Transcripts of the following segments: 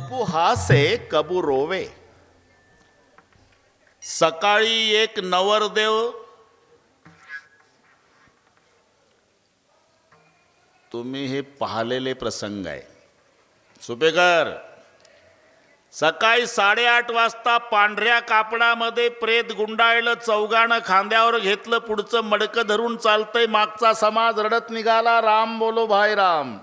कबू हासे कबू रोवे. सकाळी एक नवरदेव तुम्ही हे पाहिलेले प्रसंग आहे. सुपेकर सकाळी 8:30 वाजता पांढऱ्या कापडामध्ये प्रेत गुंडाळलं, चौघानं खांद्यावर घेतलं, पुढचं मडकं धरून चालतंय, मागचा समाज रडत निघाला, राम बोलो भाई राम.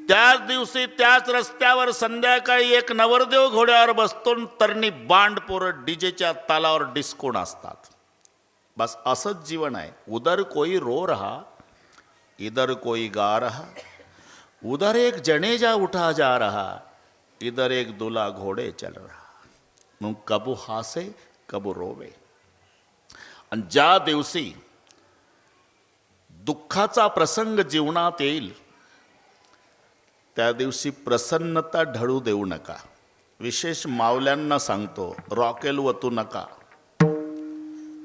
त्याच दिवशी त्याच रस्त्यावर संध्याकाळी एक नवरदेव घोड्यावर बसतो, तरणी बांड पोरं डीजेच्या तालावर डिस्कोन असतात. बस असंच जीवन आहे. उधर कोई रो रहा, इधर कोई गा रहा, उधर एक जनेजा उठा जा रहा, इधर एक दूल्हा घोड़े चल रहा. मग कबू हासे कबू रोवे. आणि ज्या दिवशी दुःखाचा प्रसंग जीवनात येईल त्या दिवशी प्रसन्नता ढळू देऊ नका. विशेष मावल्यांना सांगतो, रॉकेल वतू नका,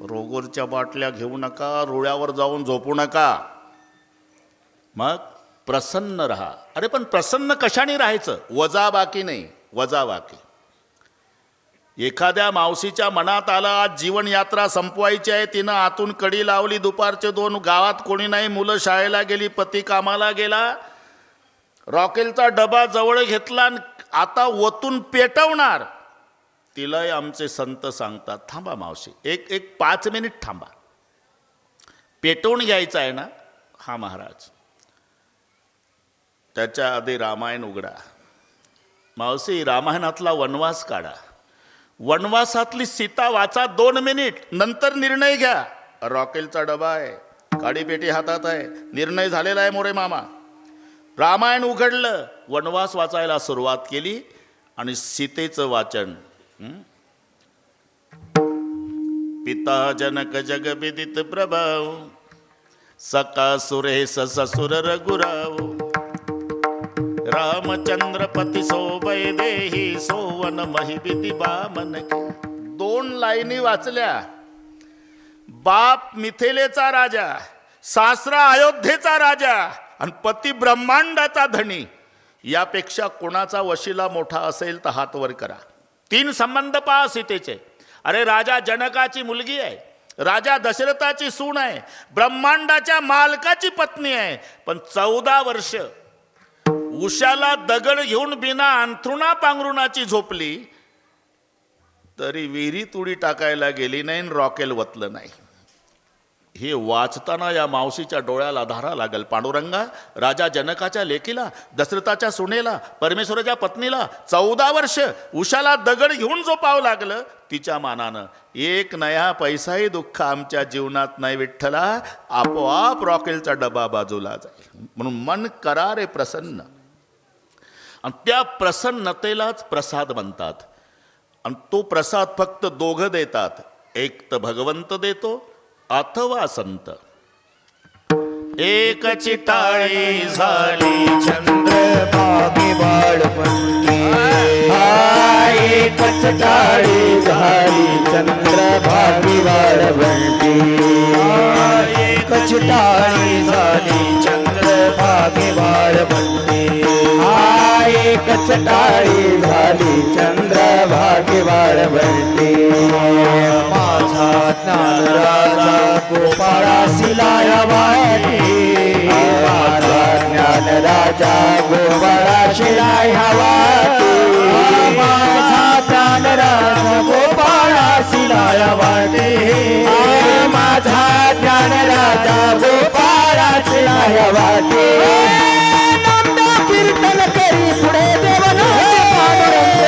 रोगोरच्या बाटल्या घेऊ नका, रुळ्यावर जाऊन झोपू नका. मग प्रसन्न रहा. अरे पण प्रसन्न कशाने राहायचं? वजाबाकी नाही, वजाबाकी. एखाद्या मावशीच्या मनात आलं आज जीवन यात्रा संपवायची आहे, तिनं आतून कडी लावली, दुपारचे 2 गावात कोणी नाही, मुलं शाळेला गेली, पती कामाला गेला, रॉकेलचा डबा जवळ घेतला, आता वतून पेटवणार. तिलाही आमचे संत सांगतात, थांबा मावशी, एक 5 मिनिट थांबा, पेटवून घ्यायचं आहे ना. हा महाराज, त्याच्या आधी रामायण उघडा, मावशी रामायणातला वनवास काढा, वनवासातली सीता वाचा 2 मिनिट, नंतर निर्णय घ्या. रॉकेलचा डबा आहे, काडीपेटी हातात आहे, निर्णय झालेला आहे मोरे मामा. रामायण उघडलं, वनवास वाचायला सुरुवात केली आणि सीतेचं वाचन. पिता जनक जगविदित प्रभाव, सका सुरेश ससुर रघुराव, रामचंद्र पती सोबय देही, सोवन महिबिती बामन के. 2 लाईनी वाचल्या. बाप मिथिलेचा राजा, सासरा अयोध्येचा राजा आणि पती ब्रह्मांडाचा धनी. यापेक्षा कोणाचा वशिला मोठा असेल तर हात वर करा. 3 संबंध पहा सीतेचे. अरे राजा जनकाची मुलगी आहे, राजा दशरथाची सून आहे, ब्रह्मांडाच्या मालकाची पत्नी आहे, पण 14 वर्ष उशाला दगड घेऊन बिना अंथरुणा पांघरुणाची झोपली तरी विहिरीत उडी टाकायला गेली नाही, रॉकेल वतलं नाही. हे वाचताना या मावशीच्या डोळ्याला धारा लागल. पांडुरंगा, राजा जनकाच्या लेकीला, दशरथाच्या सुनेला, परमेश्वराच्या पत्नीला 14 वर्ष उशाला दगड घेऊन झोपावं लागलं. तिच्या मानानं 1 नया पैसाही दुःख आमच्या जीवनात नाही विठ्ठला. आपोआप रॉकेलचा डबा बाजूला जाईल. म्हणून मन करा रे प्रसन्न. आणि त्या प्रसन्नतेलाच प्रसाद म्हणतात. आणि तो प्रसाद फक्त 2 देतात, एक तर भगवंत देतो अथवा संत. एक चिटाळी झाली चंद्रभागी बाळपंटी, एक चिटाळी झाली चंद्रभागी बाळपंटी, एक चिटाळी झाली चंद्रभागी बाळपंटी, एक चिटाळी झाली चंद्रभागी बाळपंटी. माझा ज्ञान राजा गोपाळासी लाया वाटी, माझा ज्ञान राजा गोपाळासी लाया वाटी, माझा ज्ञान राजा गोपाळासी लाया वाटी, माझा ज्ञान राजा गोपाळासी लाया वाटी. कीर्तन करी पुढे देवनाचे पांडुरंग,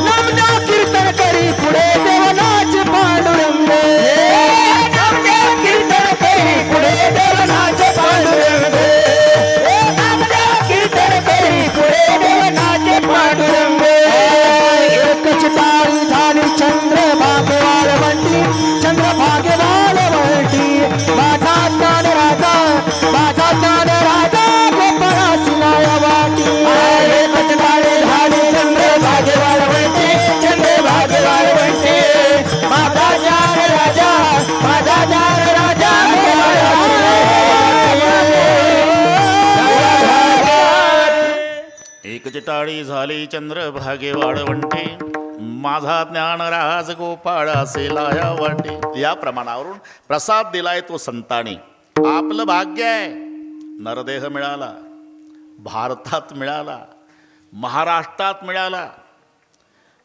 नामदा कीर्तन करी पुढे देवनाचे पांडुरंग, नामदा कीर्तन करी पुढे देवनाचे पांडुरंग, नामदा कीर्तन करी पुढे देवनाचे पांडुरंग. एक चिटाळी झाली चंद्रभागे वाळवंटी, चंद्रभागे वाळवंटी, माझा ज्ञान राजा, माझा ज्ञान राजा एकचिटाळी झाली चंद्रभागे वाळवंटे, माझा ज्ञान राज गोपाळ असे लाया वाटे. या प्रमाणावरून प्रसाद दिलाय तो संतांनी. आपलं भाग्य आहे, नरदेह मिळाला, भारतात मिळाला, महाराष्ट्रात मिळाला,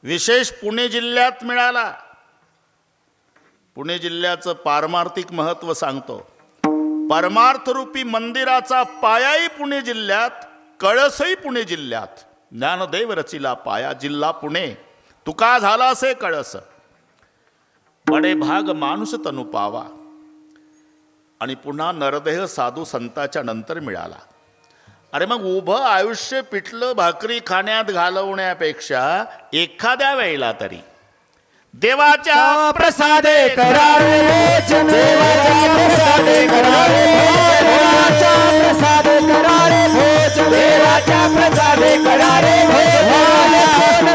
विशेष पुणे जिल्ह्यात मिळाला. पुणे जिल्ह्याचं पारमार्थिक महत्व सांगतो. परमार्थरूपी मंदिराचा पायाही पुणे जिल्ह्यात, कळसही पुणे जिल्ह्यात. ज्ञानदेव रचिला पाया, जिल्हा पुणे, तुका झाला असे कळस. बडे भाग माणूस तनु पावा. आणि पुन्हा नरदेह साधू संताच्या नंतर मिळाला. अरे मग उभं आयुष्य पिठलं भाकरी खाण्यात घालवण्यापेक्षा एखाद्या वेळेला तरी देवाच्या प्रसादे करारे भोजन, देवाच्या प्रसादे करारे भोजन, देवाच्या प्रसादे करारे भोजन, देवाच्या प्रसादे करारे भोजन.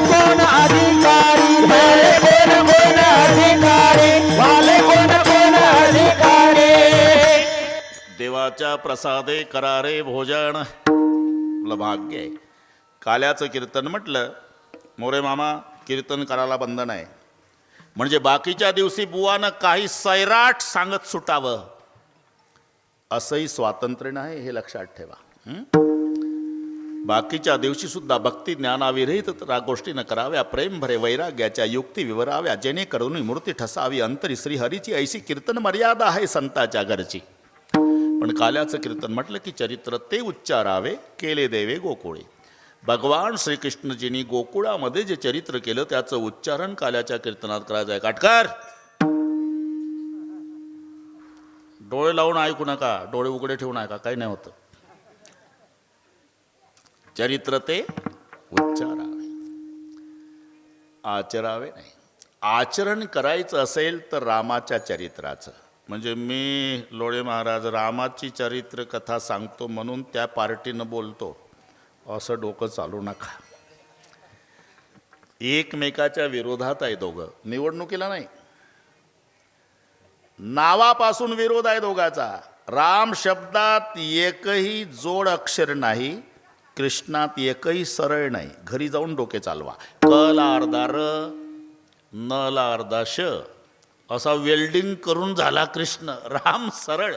कोण अधिकारी, वाले कोण अधिकारी, वाले कोण अधिकारी. देवाच्या प्रसादे करारे भोजन. आपलं भाग्य आहे. काल्याचं कीर्तन म्हटलं, मोरे मामा कीर्तन करायला बंद नाही, म्हणजे बाकीच्या दिवशी बुवानं काही सैराट सांगत सुटावं असंही स्वातंत्र्य नाही, हे लक्षात ठेवा. बाकीच्या दिवशी सुद्धा भक्ती ज्ञानाविरहित गोष्टी न कराव्या, प्रेम भरे वैराग्याच्या युक्ती विवराव्या, जेणेकरून मूर्ती ठसावी अंतरी श्रीहरीची. ऐशी कीर्तन मर्यादा आहे संताच्या घरची. पण काल्याचं कीर्तन म्हटलं की चरित्र ते उच्चारावे, केले देवे गोकुळे. भगवान श्रीकृष्णजींनी गोकुळामध्ये जे चरित्र केलं त्याचं उच्चारण काल्याच्या कीर्तनात करायचं आहे. काटकर, डोळे लावून ऐकू नका, डोळे उघडे ठेवून ऐका, काही नाही होतं. चरित्र ते उच्चारावे, आचरावे नाही. आचरण करायचं असेल तर रामाच्या चरित्राचं. म्हणजे मी लोळे महाराज रामाची चरित्र कथा सांगतो म्हणून त्या पार्टीनं बोलतो असं डोकं चालू नका. एकमेकाच्या विरोधात आहे दोघं, निवडणुकीला नाही, नावापासून विरोध आहे दोघाचा. राम शब्दात एकही जोड अक्षर नाही, कृष्णात एकही सरळ नाही. घरी जाऊन डोके चालवा. क ला अर्धा र, न ला अर्धा श असा वेल्डिंग करून झाला कृष्ण. राम सरळ.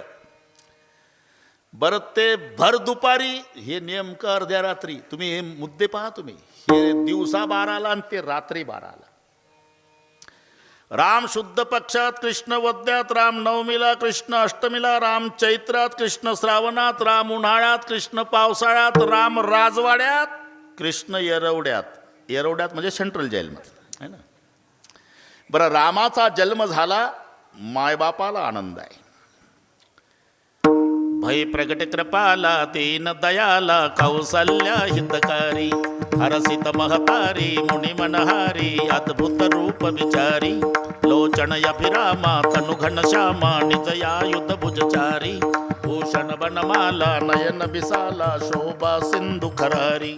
बरं ते भर दुपारी, हे नेमकं अर्ध्या रात्री. तुम्ही हे मुद्दे पहा, तुम्ही हे दिवसा 12ला आणि ते रात्री 12ला. राम शुद्ध पक्षात, कृष्ण वद्यात, राम नवमीला, कृष्ण अष्टमीला, राम चैत्रात, कृष्ण श्रावणात, राम उन्हाळ्यात, कृष्ण पावसाळ्यात, राम राजवाड्यात, कृष्ण येरवड्यात. येरवड्यात म्हणजे सेंट्रल जेलमध्ये आहे ना. बरं, रामाचा जन्म झाला, मायबापाला आनंद आहे. भय प्रगट कृपाला, दीन दयाला, कौसल्या हितकारी, हरसित महतारी, मुनि मनहारी, अद्भुत रूप विचारी, लोचन अभिरामा, तनु घनश्यामा, निजयायुध भुजचारी, भूषण बनमाला, नयन बिसाला, शोभा सिंधु खरारी.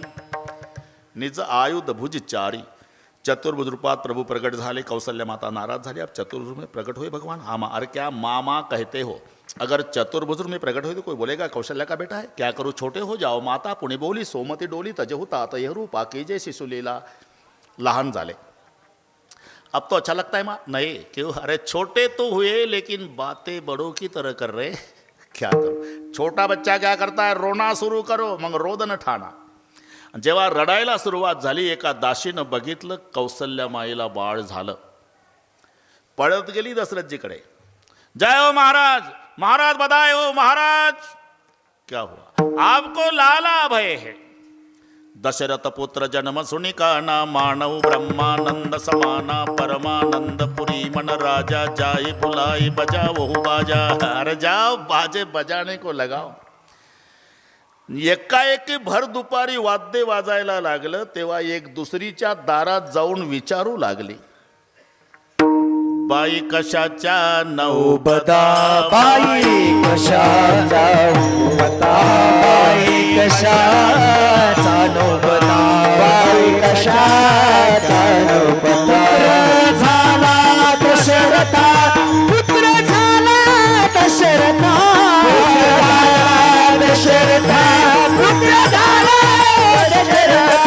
निज आयुध भुजचारी. चतुर्भुज रूपात प्रभु प्रकट झाले. कौशल्या माता नाराज झाली, अब चतुर्भुज में प्रकट हुए भगवान. हाँ, अरे क्या मामा कहते हो? अगर चतुर्भुज में प्रकट हुए तो कोई बोलेगा कौशल्या का बेटा है? क्या करूँ, छोटे हो जाओ. माता पुणे बोली, सोमती डोली तजहु तात यह रूपा कीजे शिशुलीला. लहान झाले. अब तो अच्छा लगता है माँ? नहीं, क्यों? अरे छोटे तो हुए लेकिन बातें बड़ों की तरह कर रहे. क्या करो, छोटा बच्चा क्या करता है, रोना सुरू करो, मग रोदन ठाणा. जेव्हा रडायला सुरुवात झाली, एका दासीनं बघितलं कौसल्या माईला बाळ झालं. पळत गेली दशरथजीकडे. जय हो महाराज, महाराज बधाई हो महाराज. क्या हुआ? आपको लाला भय है. दशरथ पुत्र जन्म सुनिकाना, मानव ब्रह्मानंद समाना, परमानंद पुरी मन राजा, जाए बुलाई बजाओ बाजा. अरे जाओ, बाजे बजाने को लगाओ. एकाएकी भर दुपारी वाद्य वाजायला लागलं, तेव्हा एक दुसरीच्या दारात जाऊन विचारू लागली, बाई कशाच्या नौबदा, बाई कशाचा नौबदा, बाई कशाचा नौबदा, बाई कशाचा नौबदा. झाला दशरथा, पुत्र झाला दशरथा, दशरथा पुत्र झाला दशरथा.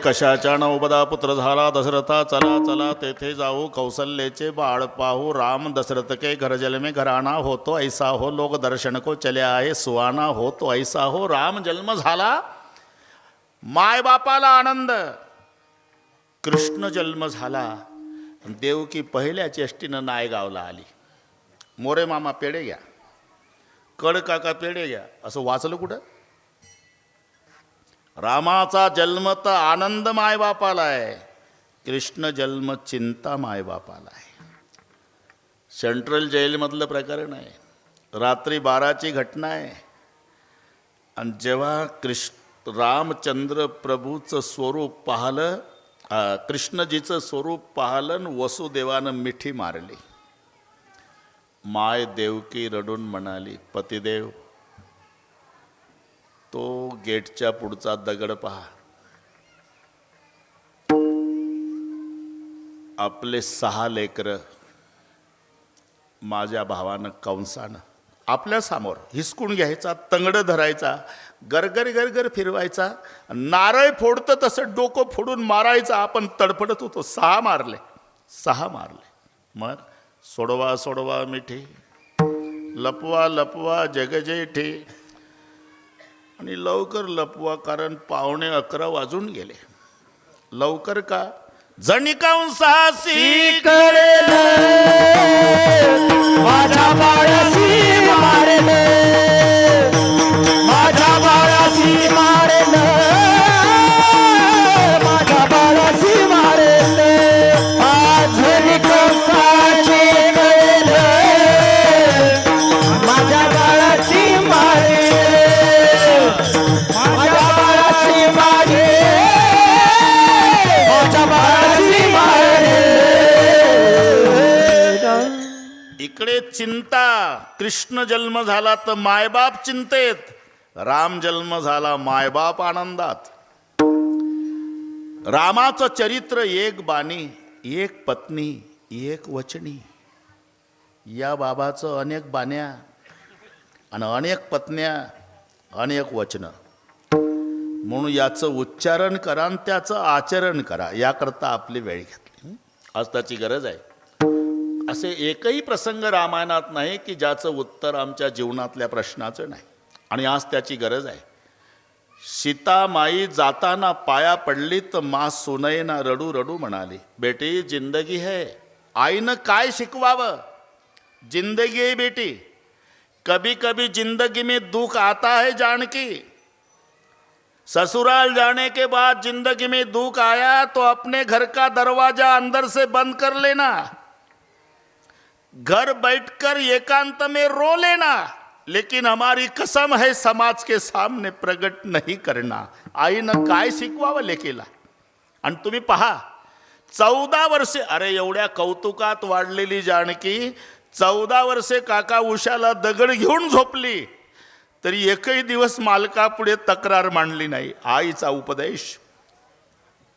कशाच्या नवबदा पुत्र झाला दशरथा, चला चला तेथे जाऊ कौशल्येचे बाळ पाहू. राम दशरथ के घर जल में घराना हो तो ऐसा हो, लोक दर्शन को चले आहे सुहाना हो तो ऐसा हो. राम जन्म झाला, मायबापाला आनंद. कृष्ण जन्म झाला, देवकी पहिल्या चेष्टीनं नायगावला आली. मोरे मामा पेढे घ्या, कड काका पेढे घ्या, असं वाचलं कुठं? रामाचा जन्म तर आनंद मायबापाला आहे, कृष्ण जन्म चिंता मायबापाला आहे. सेंट्रल जेलमधलं प्रकरण आहे, रात्री 12ची घटना आहे. आणि जेव्हा रामचंद्र प्रभूचं स्वरूप पाहिलं, कृष्णजीचं स्वरूप पाहिलं, वसुदेवानं मिठी मारली. माय देवकी रडून म्हणाली, पतिदेव तो गेटच्या पुढचा दगड पहा, आपले 6 लेकर माझ्या भावानं कंसानं आपल्या समोर हिसकून घ्यायचा, तंगड धरायचा, गरगर गरगर फिरवायचा, नारळ फोडतं तसं डोकं फोडून मारायचं. आपण तडफडत होतो. 6 मारले, 6 मारले. मग सोडवा सोडवा मिठी, लपवा लपवा जगजेठी, आणि लवकर लपवा कारण 11:15 वाजून गेले. लवकर का? जणिकांसासी करेल माझ्या बाळासी मारेल, माझ्या बाळासी मारेल, माझ्या बाळासी मारेल. आज निकसाची करेल माझ्या बाळाची मारेल, माझ्या बाळाची मारेल, माझ्या बाळाची मारेल. इकडे चिंता, कृष्ण जन्म झाला तर मायबाप चिंतेत, राम जन्म झाला मायबाप आनंदात. रामाचं चरित्र एक बाणी, एक पत्नी, एक वचनी. या बाबाचं अनेक बाण्या आणि अनेक पत्न्या, अनेक वचनं. म्हणून याचं उच्चारण करा आणि त्याचं आचरण करा, याकरता आपली वेळ घेतली. आज त्याची गरज आहे. असे एकही प्रसंग रामायणात नाही की ज्याचं उत्तर आमच्या जीवनातल्या प्रश्नाचं नाही, आणि आज त्याची गरज आहे. सीतामाई जाताना पाया पडली तर मा सुनयना रडू रडू म्हणाली, बेटी जिंदगी है. आईनं काय शिकवावं? जिंदगी है बेटी, कभी कभी जिंदगी में दुख आता है जानकी. ससुराल जाने के बाद जिंदगी में दुख आया तो अपने घर का दरवाजा अंदर से बंद कर लेना, घर बैठकर एकांत में रो लेना, लेकिन हमारी कसम है समाज के सामने प्रगट नहीं करना. आईनं काय शिकवावं लेकीला? आणि तुम्ही पहा 14 वर्षे, अरे एवढ्या कौतुकात वाढलेली जानकी 14 वर्षे काका उशाला दगड घेऊन झोपली तरी एकही दिवस मालकापुढे तक्रार मांडली नाही. आईचा उपदेश,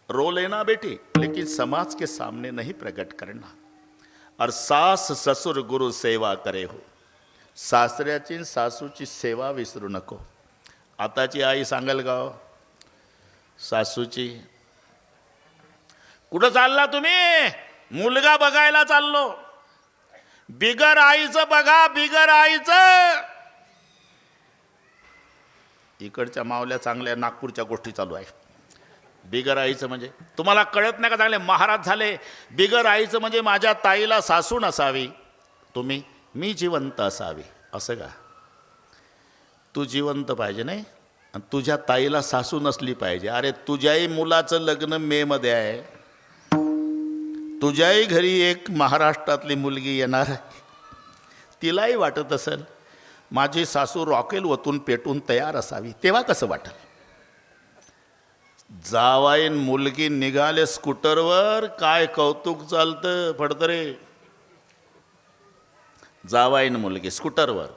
रो लेना बेटी लेकिन समाज के सामने नहीं प्रकट करना. और सास ससुर गुरु सेवा करे हो. सासऱ्याची सासूची सेवा विसरू नको. आताची आई सांगेल गाव सासूची, कुठं चालला तुम्ही? मुलगा बघायला चाललो. बिगर आईचं बघा, बिगर आईचं. इकडच्या मावल्या चांगल्या नागपूरच्या गोष्टी चालू आहे. बिगर आईचं म्हणजे तुम्हाला कळत नाही का? चांगले महाराज झाले. बिगर आईचं म्हणजे माझ्या ताईला सासू नसावी, तुम्ही मी जिवंत असावी, असं का? तू जिवंत पाहिजे नाही, आणि तुझ्या ताईला सासू नसली पाहिजे. अरे तुझ्याही मुलाचं लग्न मेमध्ये आहे, तुझ्याही घरी एक महाराष्ट्रातली मुलगी येणार आहे. तिलाही वाटत असेल माझी सासू रॉकेल ओतून पेटून तयार असावी, तेव्हा कसं वाटेल? जावाईन मुलगी निघाले स्कूटरवर, काय कौतुक चालतं फडतरे. जावाईन मुलगी स्कूटरवर,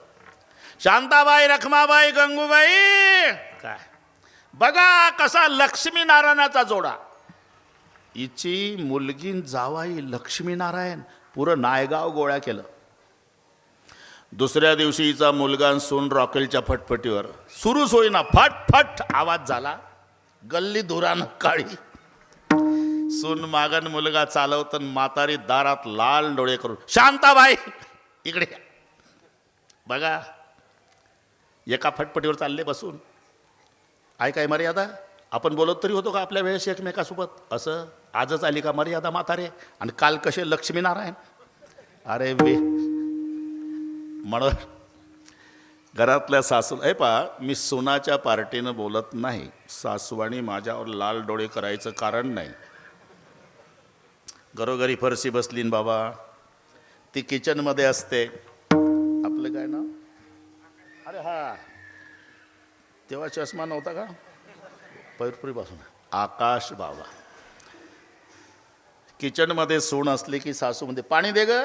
शांताबाई, रखमाबाई, गंगूबाई, काय बघा कसा लक्ष्मीनारायणाचा जोडा. हिची मुलगी जावाई लक्ष्मीनारायण, पुरं नायगाव गोळ्या केलं. दुसऱ्या दिवशी हिचा मुलगा सून रॉकेलच्या फटफटीवर, सुरूच होईना, फट फट आवाज झाला. गल्ली धुरानं काळी. सून मागन मुलगा चालवत म्हातारी दारात लाल डोळे करून शांताबाई इकडे या." बघा एका फटफटीवर चालले बसून. काय मर्यादा? आपण बोलत तरी होतो का आपल्या वेळेस एकमेकासोबत? असं आजच आली का मर्यादा म्हातारे? आणि काल कसे लक्ष्मीनारायण? अरे वे म्हणून घरातल्या सासू मी सुनाच्या पार्टीनं बोलत नाही. सासूवाणी माझ्यावर लाल डोळे करायचं कारण नाही. घरोघरी फरशी बसलीन बाबा, ती किचनमध्ये असते. आपलं काय नाव? अरे हा तेव्हा चष्मा नव्हता का? पैरपुरीपासून आकाश बाबा. किचनमध्ये सून असली की सासू म्हणते पाणी दे ग.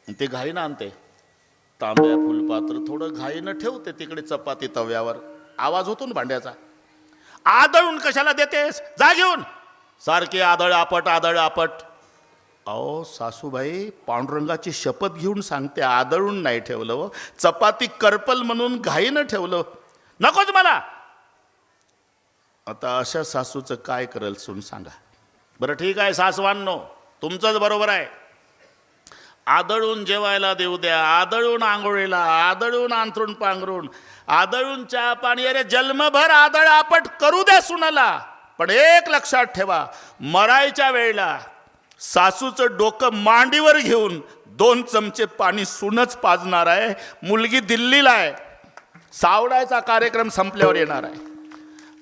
ते घाईनं आणते. तांब्या फुलपात्र थोडं घाईनं ठेवते तिकडे चपाती तव्यावर. आवाज होतो ना भांड्याचा. आदळून कशाला देतेस? जा घेऊन. सारखी आदळ आपट आदळ आपट. अहो सासूबाई पांडुरंगाची शपथ घेऊन सांगते आदळून नाही ठेवलं हो. चपाती करपल म्हणून घाईनं ठेवलं. नकोच मला. आता अशा सासूचं काय करेल सून सांगा बरं. ठीक आहे सासवांनो, तुमचंच बरोबर आहे. आदळून जेवायला देऊ द्या, आदळून आंघोळीला, आदळून अंथरूण पांघरून, आदळून चहा पाणी, अरे जन्मभर आदळ आपट करू द्या सुनाला. पण एक लक्षात ठेवा, मरायच्या वेळेला सासूचं डोकं मांडीवर घेऊन 2 चमचे पाणी सूनच पाजणार आहे. मुलगी दिल्लीला आहे, सावडायचा कार्यक्रम संपल्यावर येणार आहे.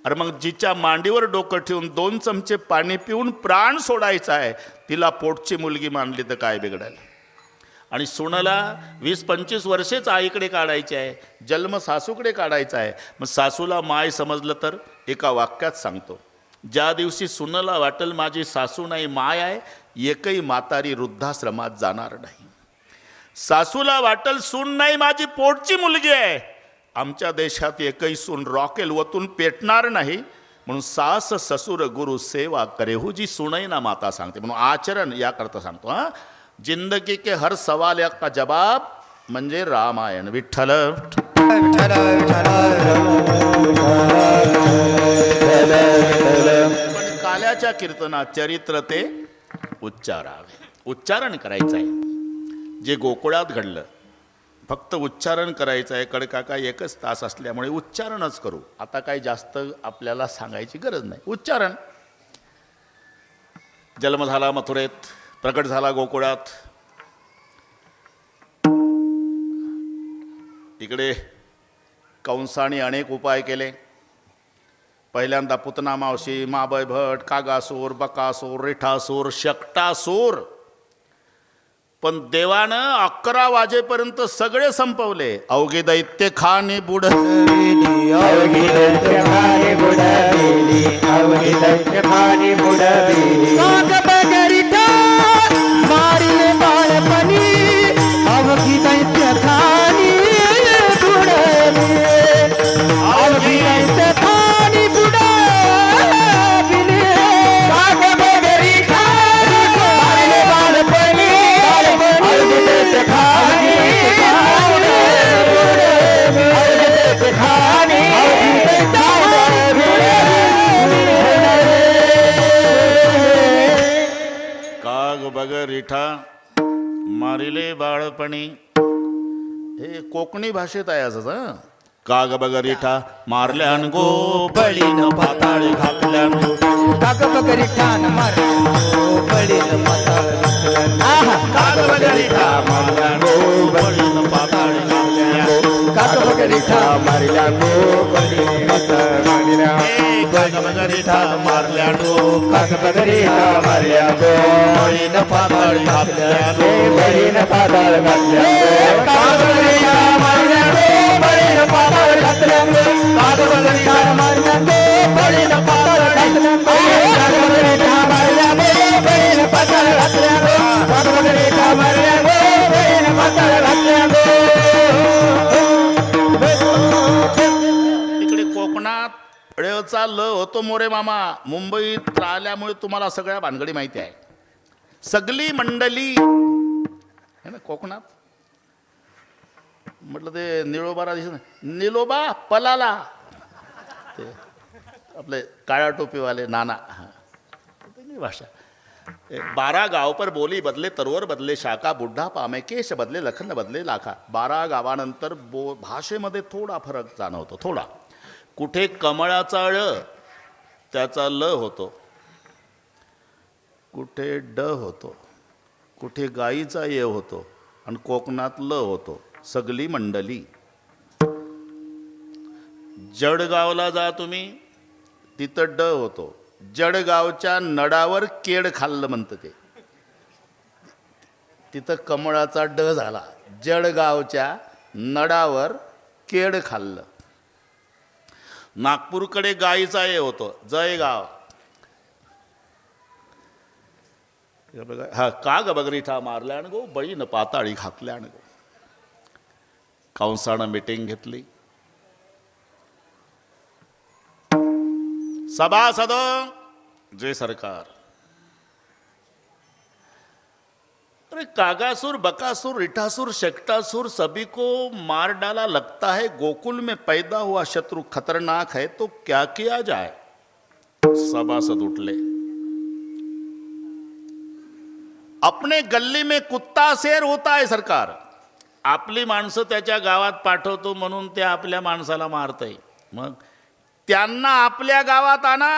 अरे मग जिच्या मांडीवर डोकं ठेवून 2 चमचे पाणी पिऊन प्राण सोडायचा आहे, तिला पोटची मुलगी मानली तर काय बिघडायला? आणि सुनाला 20-25 वर्षेच आईकडे काढायची आहे, जन्म सासूकडे काढायचा आहे. मग सासूला माय समजलं तर एका वाक्यात सांगतो, ज्या दिवशी सुनाला वाटेल माझी सासू नाही माय आहे, एकही म्हातारी वृद्धाश्रमात जाणार नाही. सासूला वाटेल सून नाही माझी पोटची मुलगी आहे, आमच्या देशात एकही सून रॉकेल वतून पेटणार नाही. म्हणून सास ससुर गुरु सेवा करे हो जी सुनई ना माता सांगते. म्हणून आचरण याकरता सांगतो. हां, जिंदगी के हर सवाल का जवाब म्हणजे रामायण. विठ्ठल पण काल्याच्या कीर्तनात चरित्र ते उच्चारावे. उच्चारण करायचं आहे. जे गोकुळात घडलं फक्त उच्चारण करायचं आहे. कडकाका 1च तास असल्यामुळे उच्चारणच करू. आता काही जास्त आपल्याला सांगायची गरज नाही. उच्चारण. जन्म झाला मथुरेत, प्रकट झाला गोकुळात. इकडे कंसाने अनेक उपाय केले. पहिल्यांदा पुतना मावशी, माबय भट, कागासूर, बकासूर, रेठासूर, शकटासूर. पण देवानं 11 वाजेपर्यंत सगळे संपवले. अवघे दैत्य खाने बुडविली, अवघी दैत्य खाने बुडविली, अवघी दैत्य खाने बुडविली. काग बगरिठा मारिले बाळपणी, अवघी दैत्य खाने बुडविली, अवघी दैत्य खाने बुडविली. काग बगरिठा मारिले बाळपणी, अवघी दैत्य खाने बुडविली, अवघी दैत्य खाने काग बगरिठा मारिले बाळपणी. हे कोकणी भाषेत आहे असं. काग बगरिठा मारल्यान गोपळीन पाताळी घातल्यान. काग बगरिठान मारल्यान गोपळीन पाताळी घातल्यान. काग बगरिठा मारल्यान गोपळीन पाताळी घातल्यान. काग बगरिठा मारल्यान गोपळीन पाताळी घातल्यान. काग बगरिठा मारल्यान काग बगरिठा मारल्यान गोपळीन पाताळी घातल्यान. गोपळीन पाताळी घातल्यान. काग बगरिठा मारल्यान गोपळीन पाताळी घातल्यान. काग बगरिठा मारल्यान गोपळीन पाताळी घातल्यान. काग बगरिठा मारल्यान गोपळीन पाताळी घातल्यान. काग बगरिठा मारल्यान गोपळीन पाताळी घातल्यान. इकडे कोकणात ळचा ल होतो मोरे मामा. मुंबईत राहिल्यामुळे तुम्हाला सगळ्या भानगडी माहिती आहे. सगळी मंडळी है ना कोकणात. म्हटलं ते निळोबारा दिसत निलोबा पलाला, ते आपले काळ्या टोपीवाले नाना. भाषा 12 गाव पर बोली बदले तरोवर बदले शाखा बुड्ढा पामे केश बदले लखन बदले लाखा 12 गावानंतर भाषेमध्ये थोडा फरक जाणवतो थोडा. कुठे कमळाचा ळ त्याचा ल होतो, कुठे ड होतो, कुठे गाईचा ये होतो आणि कोकणात ल होतो. सगली मंडली. जळगावला जा तुम्ही, तिथं ड होतो. जळगावच्या नडावर केड खाल्लं म्हणतं ते, तिथं कमळाचा ड झाला. जळगावच्या नडावर केड खाल्लं. नागपूरकडे गाईचा ये होतो, जयगाव. हा का ग बगरीठा मारल्यान गो, बळीन पाताळी घातल्यान गो. कंसानं मीटिंग घेतली. सभासद जय सरकार. अरे कागासुर बकासुर रिठासुर शकटासुर सभी को मार डाला, लगता है गोकुल में पैदा हुआ शत्रु खतरनाक है, तो क्या किया जाए. सभासद उठले. अपने गल्ली में कुत्ता शेर होता है सरकार. आपली माणसं त्याच्या गावात पाठवतो म्हणून ते आपल्या माणसाला मारतंय. मग त्यांना आपल्या गावात आणा.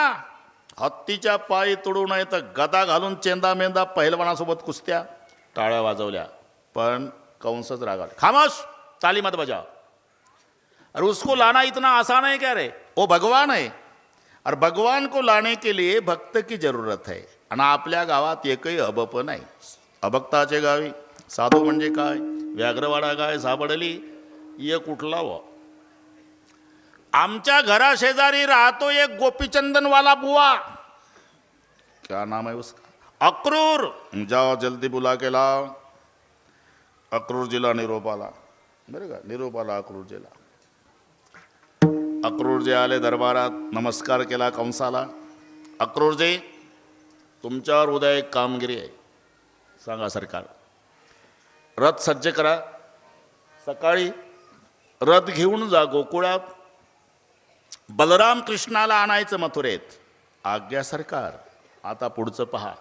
हत्तीच्या पायी तुडू नये तर गदा घालून चेंदा मेंदा पहिलवानासोबत कुस्त्या. टाळ्या वाजवल्या, पण कंसच रागावले. खामोश, ताली मत बजाओ. अरे उसको लाना इतना आसान है क्या रे, वो भगवान है. और भगवान को लाने के लिए भक्त की जरूरत है. आणि आपल्या गावात एकही अबप नाही. अभक्ताचे गावी साधू म्हणजे काय, व्याघ्रवाडा काय सापडली, ये कुठला व. आमच्या घरा शेजारी राहतो एक गोपीचंदनवाला बुवा. क्या नाम है उसका, अक्रूर. जाओ जल्दी बुला के लाओ. अक्रूर जिला निरोपाला. बरं का, निरोपाला अक्रूर जिला. अक्रूरजी आले दरबारात, नमस्कार केला कंसाला. अक्रूरजी, तुमच्यावर उद्या एक कामगिरी आहे. सांगा सरकार. रथ सज्ज करा. सकाळी रथ घेऊन जा गोकुळात. बलराम कृष्णाला आणायचं मथुरेत. आज्ञा सरकार. आता पुढचं पहा.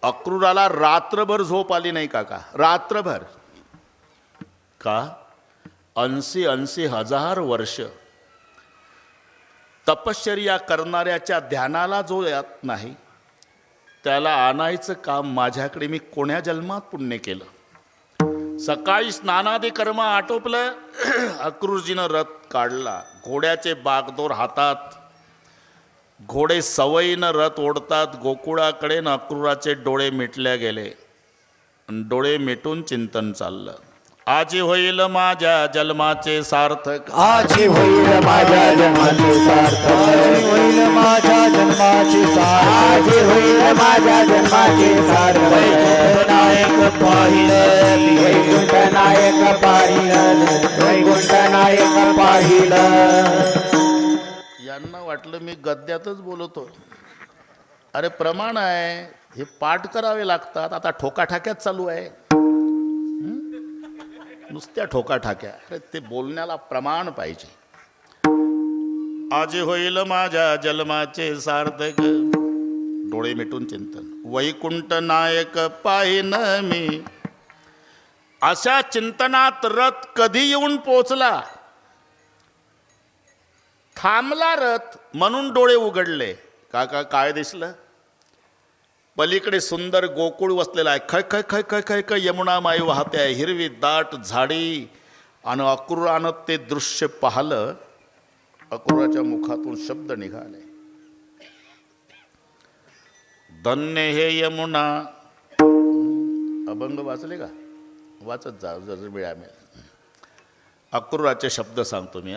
अक्रूराला रात्रभर झोप आली नाही काका, रात्रभर. का, 80 हजार वर्ष तपश्चर्या करणाऱ्याच्या ध्यानाला जो येत नाही त्याला आणायचं काम माझ्याकडे मी कोण्या जन्मात पुण्य केलं. सकाळी स्नानादी कर्म आटोपलं. अक्रूरजीनं रथ काढला. घोड्याचे बागदोर हातात. घोडे सवयीनं रथ ओढतात गोकुळाकडे. न अक्रूराचे डोळे मिटल्या गेले. डोळे मिटून चिंतन चाललं. आजी होईल माझ्या जन्माचे सार्थक. आजी होईल माझ्या जन्माचे सार्थक. आजी होईल माझ्या जन्माचे सार्थक. आजी होईल माझ्या जन्माचे सार्थक. वैकुंठ नायक पाहिलं, वैकुंठ नायक पाहिलं, वैकुंठ नायक पाहिलं. यांना वाटलं मी गद्यातच बोलतो. अरे प्रमाण आहे, हे पाठ करावे लागतात. आता ठोकाठाक्यात चालू आहे, नुसत्या ठोकाठाक्या. अरे ते बोलण्याला प्रमाण पाहिजे. आज होईल माझ्या जन्माचे सार्थक. डोळे मिटून चिंतन. वैकुंठ नायक पाहिन मी. अशा चिंतनात रथ कधी येऊन पोचला. थांबला रथ म्हणून डोळे उघडले. काका काय दिसलं. पलीकडे सुंदर गोकुळ वसलेला आहे. खय खय खय खय खय खय यमुना माई वाहते आहे. हिरवी दाट झाडी. आणि अक्रूरानं ते दृश्य पाहिलं. अक्रूराच्या मुखातून शब्द निघाले. धन्य हे यमुना. अभंग वाचले का, वाचत जा जर वेळा मिळेल. अक्रूराचे शब्द सांगतो मी.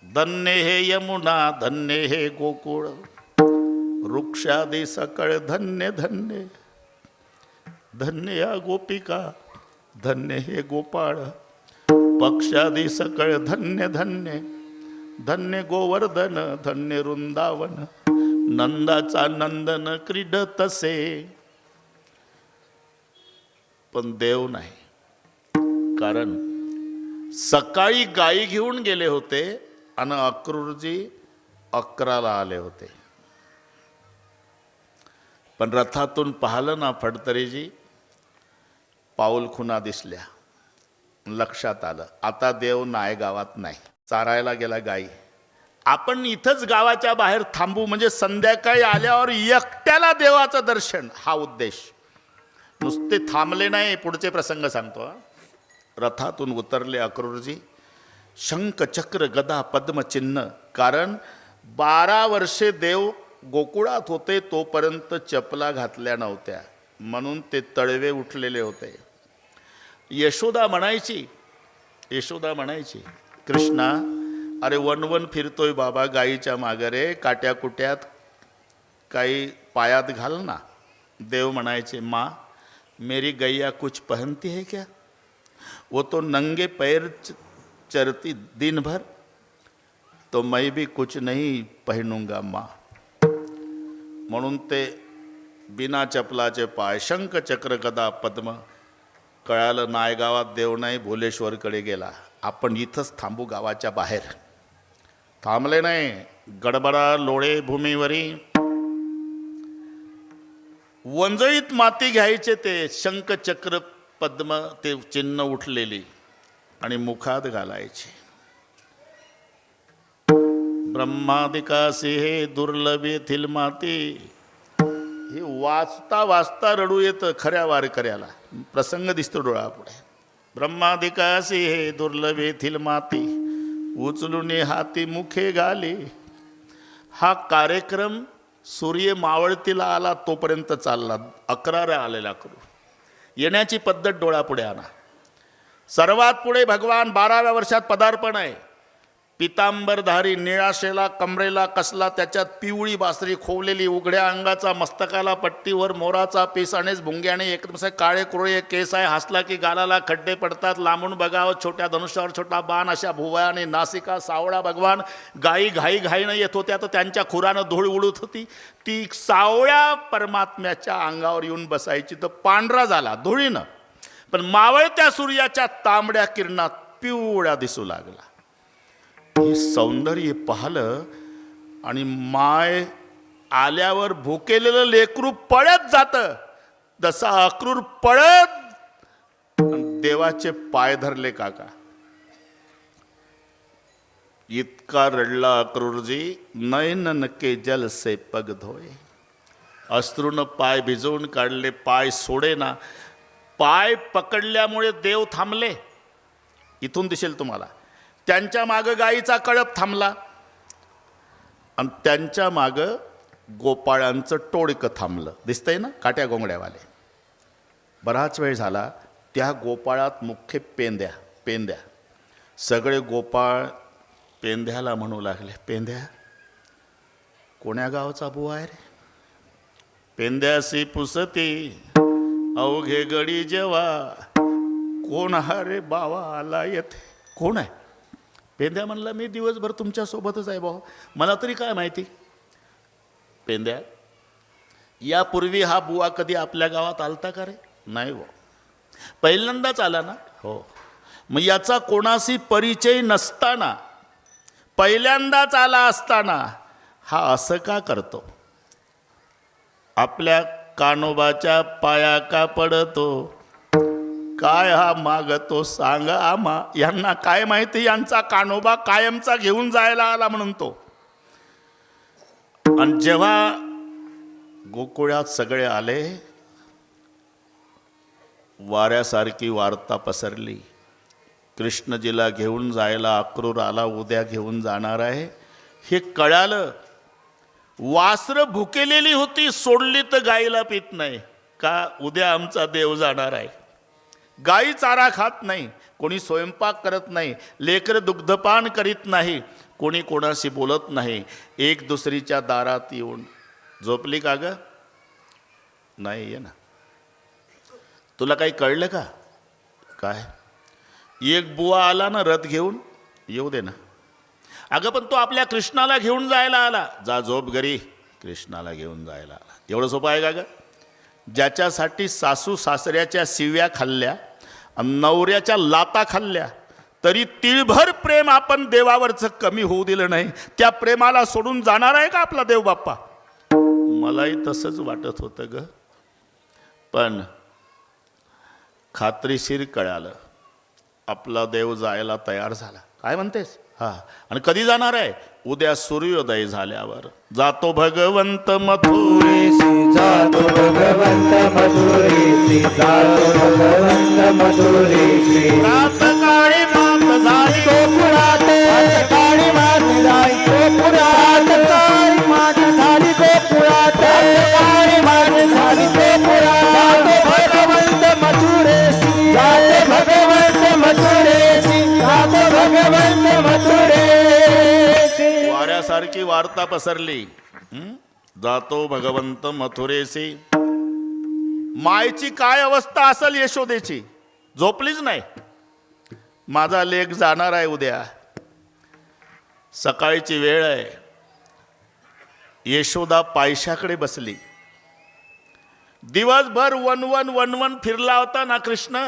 धन्य हे यमुना, धन्य हे गोकुळ. वृक्षादी सकळ धन्य धन्य. धन्य या गोपिका, धन्य हे गोपाळ. पक्षादी सकळ धन्य धन्य. धन्य गोवर्धन, धन्य वृंदावन. नंदाचा नंदन क्रीडतसे. पण देव नाही. कारण सकाळी गायी घेऊन गेले होते आणि अक्रूरजी 11ला आले होते. पण रथातून पाहिलं ना फडतरेजी, पाऊल खुणा दिसल्या. लक्षात आलं आता देव नायगावात नाही, चारायला गेला गाई. आपण इथंच गावाच्या बाहेर थांबू म्हणजे संध्याकाळी आल्यावर एकट्याला देवाचं दर्शन, हा उद्देश. नुसते थांबले नाही. पुढचे प्रसंग सांगतो हा. रथातून उतरले अक्रूरजी. शंख चक्र गदा पद्मचिन्ह. कारण 12 वर्षे देव गोकुळात होते तोपर्यंत चपला घातल्या नव्हत्या, म्हणून ते तळवे उठलेले होते. यशोदा म्हणायची कृष्णा, अरे वन फिरतोय बाबा गाईच्या मागरे, काट्या कुट्यात काही पायात घाल ना. देव म्हणायचे, माँ मेरी गैया कुछ पहनती है क्या? वो तो नंगे पैर चरती दिन भर, तो मैं भी कुछ नहीं पहनूंगा माँ. म्हणून ते बिना चपलाचे पाय, शंख चक्र गदा पद्म. कळालं नायगावात देव नाही, भोलेश्वरकडे गेला. आपण इथंच थांबू गावाच्या बाहेर. थांबले नाही. गडबडा लोळे भूमीवरी. वंजळीत माती घ्यायचे ते शंख चक्र पद्म, ते चिन्ह उठलेली, आणि मुखात घालायचे. ब्रह्मादिकासी हे दुर्लभ येथील माती. हे वाचता वाचता रडू येतं खऱ्या वारकऱ्याला. प्रसंग दिसतो डोळ्यापुढे. ब्रह्मादिकासी हे दुर्लभ येथील माती, उचलून हाती मुखे घाली. हा कार्यक्रम सूर्य मावळतीला आला तोपर्यंत चालला. 11 आलेला करू. येण्याची पद्धत डोळ्यापुढे आणा. सर्वात पुढे भगवान 12व्या वर्षात पदार्पण आहे. पितांबरधारी, निळाशेला कमरेला कसला, त्याच्यात पिवळी बासरी खोवलेली, उघड्या अंगाचा, मस्तकाला पट्टीवर मोराचा पीस, अनेच भुंग्याने एकदम काळे कुरळे केस आहे. हसला की गालाला खड्डे पडतात. लांबून बघावं छोट्या धनुष्यावर छोटा बाण, अशा भुवयाने नासिका. सावळा भगवान. गायी घाईनं येत होत्या तर त्यांच्या खुरानं धूळ उडत होती. ती सावळ्या परमात्म्याच्या अंगावर येऊन बसायची तर पांढरा झाला धुळीनं, पण मावळत्या सूर्याच्या तांबड्या किरणात पिवळा दिसू लागला. हे सौंदर्य पाहिलं आणि माय आल्यावर भुकेलेलं लेकरू पळत जातं, जसा अक्रूर पळत देवाचे पाय धरले. काका इतका रडला अक्रूरजी, नयन के जल से पग धोए. अश्रूनं पाय भिजवून काढले. पाय सोडे ना. पाय पकडल्यामुळे देव थांबले. इथून दिसेल तुम्हाला. त्यांच्या मागं गाईचा कळप थांबला आणि त्यांच्या मागं गोपाळांचं टोळकं थांबलं. दिसतंय ना, काट्या गोंगड्यावाले. बराच वेळ झाला. त्या गोपाळात मुख्य पेंद्या. सगळे गोपाळ पेंद्याला म्हणू लागले, पेंद्या कोण्या गावचा बुवा आहे रे? पेंद्यासी पुसती अवघे गडी जेव्हा, कोण हा रे बावा आला येथे? कोण आहे? पेंद्या म्हणला, मी दिवसभर तुमच्यासोबतच आहे भाऊ, मला तरी काय माहिती. पेंद्या, यापूर्वी हा बुवा कधी आपल्या गावात आलता का रे? नाही भाऊ. पहिल्यांदाच आला ना? हो. मग याचा कोणाशी परिचय नसताना, पहिल्यांदाच आला असताना हा असं का करतो? आपल्या कानोबाच्या पाया का पडतो? काय हा मागतो सांगा आम्हा. यांना काय माहिती, यांचा कानोबा कायमचा घेऊन जायला आला म्हणून तो. आणि जेव्हा गोकुळात सगळे आले, वाऱ्यासारखी वार्ता पसरली. कृष्णजीला घेऊन जायला अक्रूर आला, उद्या घेऊन जाणार आहे हे कळालं. वासरं भुकेलेली होती, सोडली तर गाईला पित नाही का? उद्या आमचा देव जाणार आहे. गाई चारा खात नाही, कोणी स्वयंपाक करत नाही, लेकरं दुग्धपान करीत नाही, कोणी कोणाशी बोलत नाही. एक दुसरीच्या दारात येऊन झोपली का ग? नाही आहे ना. तुला काही कळलं का? काय? एक बुवा आला ना रथ घेऊन, येऊ दे ना. अगं पण तो आपल्या कृष्णाला घेऊन जायला आला. जा झोप घरी, कृष्णाला घेऊन जायला आला. एवढं सोपं आहे का ग? ज्याच्यासाठी सासू सासऱ्याच्या शिव्या खाल्ल्या, नवऱ्याच्या लाता खाल्ल्या, तरी तिळभर प्रेम आपण देवावरचं कमी होऊ दिलं नाही, त्या प्रेमाला सोडून जाणार आहे का आपला देव बाप्पा? मलाही तसंच वाटत होतं ग, पण खात्रीशीर कळालं आपला देव जायला तयार झाला. काय म्हणतेस? हा. आणि कधी जाणार आहे? उद्या सूर्योदय झाल्यावर. जातो भगवंत मथुरेसी, जातो भगवंत मथुरेसी, जातो भगवंत मथुरेसी. प्रातकाळी मात झाली गोकुळात, प्रातकाळी मात झाली गोकुळात, काळी मात झाली गोकुळात, काळी मात झाली गोकुळात. जातो भगवंत मथुरेसी, जातो भगवंत मथुरेसी, जातो भगवंत मथुरेसी. वाऱ्यासारखी वार्ता पसरली. जातो भगवंत मथुरेसी. मायची काय अवस्था असेल यशोदेची? झोपलीच नाही. माझा लेक जाणार आहे उद्या, सकाळची वेळ आहे. यशोदा पायशाकडे बसली. दिवसभर वनवन वनवन फिरला होता ना कृष्ण,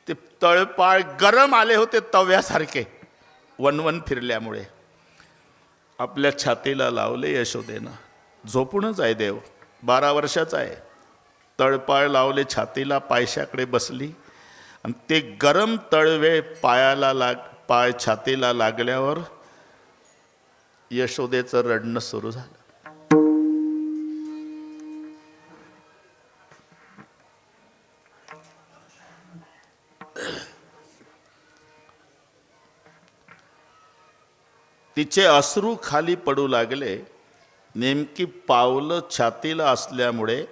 ते तळपाळ गरम आले होते तव्यासारखे वनवन फिरल्यामुळे. आपल्या छातीला लावले यशोदेनं. झोपूनच आहे देव, 12 वर्षाचा आहे. तळपाळ लावले छातीला, पायशाकडे बसली आणि ते गरम तळवे पाय छातीला लागल्यावर यशोदेचं रडणं सुरू झालं. तिचे अश्रू खाली पडू लागले. नेमकी पावलं छातीला असल्यामुळे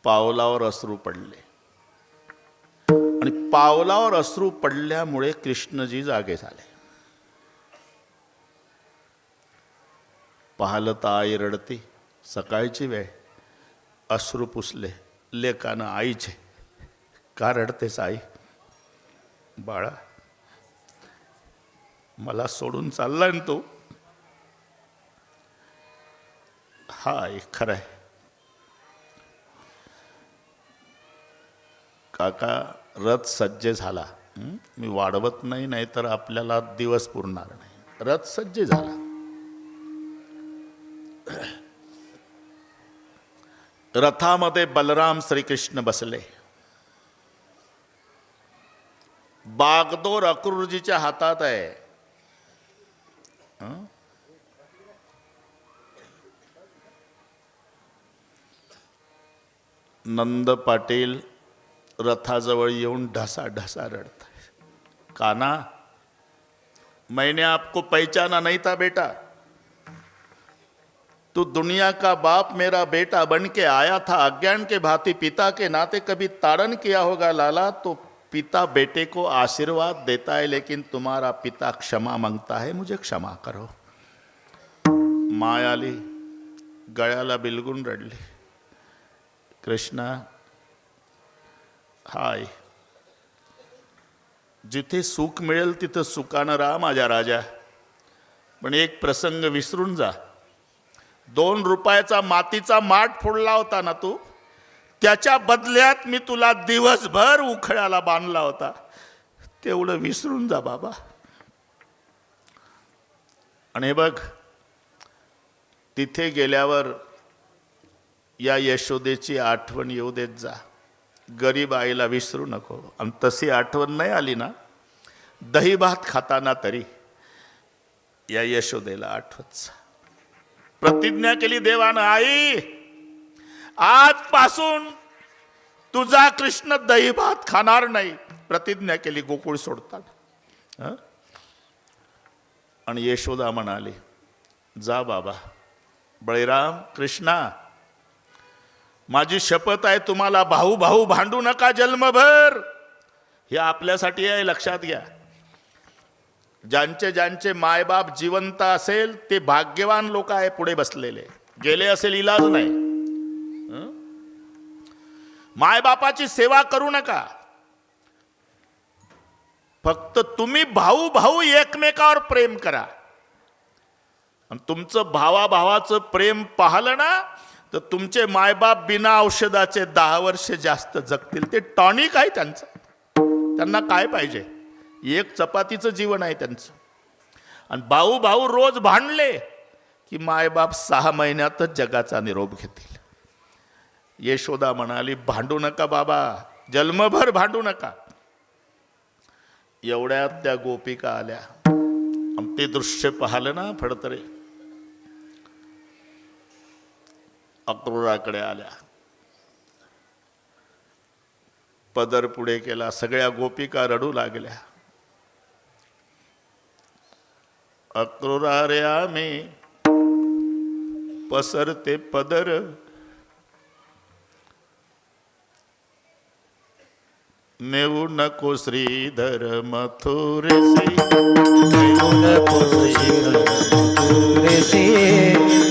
पावलावर अश्रू पडले आणि पावलावर अश्रू पडल्यामुळे कृष्णजी जागे झाले. पाहिलं तर आई रडती. सकाळची वेळ. अश्रू पुसले लेकानं आईचे. का रडतेस आई? बाळा, मला सोडून चाललाय ना तू? हाय, खरं आहे काका. रथ सज्ज झाला. मी वाढवत नाही, नाहीतर आपल्याला दिवस पुरणार नाही. रथ सज्ज झाला. रथामध्ये बलराम श्रीकृष्ण बसले. बागदोर अक्रूरजीच्या हातात आहे. नंद पाटील रथाजवळ येऊन ढसा ढसा रडत. काना, मैंने आपको पहचाना नहीं था बेटा. तू दुनिया का बाप मेरा बेटा बन के आया था. अज्ञान के भांति पिता के नाते कभी ताड़न किया होगा लाला, तो पिता बेटे को आशीर्वाद देता है, लेकिन तुम्हारा पिता क्षमा मांगता है, मुझे क्षमा करो. माय आली, गळ्याला बिलगून रडली. कृष्णा, हाय, जिथे सुख मिळेल तिथं सुखानं राहा माझ्या राजा, पण एक प्रसंग विसरून जा. 2 रुपयाचा मातीचा माठ फोडला होता ना तू, त्याच्या बदल्यात मी तुला दिवसभर उखळ्याला बांधला होता. तेवढं विसरून जा बाबा. आणि हे बघ, तिथे गेल्यावर या यशोदेची आठवण येऊ देत जा. गरीब आईला विसरू नको. आणि तशी आठवण नाही आली ना, दही भात खाताना तरी या यशोदेला आठवत जा. प्रतिज्ञा केली देवानं, आई आजपासून तुझा कृष्ण दही भात खाणार नाही. प्रतिज्ञा केली गोकुळ सोडताना. आणि यशोदा म्हणाली, जा बाबा. बळीराम, कृष्णा, माझी शपथ आहे, तुम्हाला भाऊ भाऊ भांडू नका जन्मभर. हे आपल्यासाठी आहे, लक्षात घ्या. ज्यांचे ज्यांचे मायबाप जिवंत असेल ते भाग्यवान लोक आहे पुढे बसलेले. गेले असेल इलाज नाही. मायबापाची सेवा करू नका. फक्त तुम्ही भाऊ भाऊ एकमेकावर प्रेम करा. आणि तुमचं भावाभावाचं प्रेम पाहिलं ना, तर तुमचे मायबाप बिना औषधाचे 10 वर्ष जास्त जगतील. ते टॉनिक आहे त्यांचं. त्यांना काय पाहिजे? एक चपातीचं जीवन आहे त्यांचं. आणि भाऊ भाऊ रोज भांडले की मायबाप 6 महिन्यातच जगाचा निरोप घेतील. यशोदा म्हणाली, भांडू नका बाबा, जन्मभर भांडू नका. एवढ्यात त्या गोपिका आल्या. ते दृश्य पाहिलं ना फडतरे, अक्रूराकडे आल्या, पदर पुढे केला, सगळ्या गोपिका रडू लागल्या. अक्रूरा रे आम्ही पसरते पदर, नेऊ नको श्रीधर मथुरेसी, नेऊ नको श्रीधर मथुरेसी,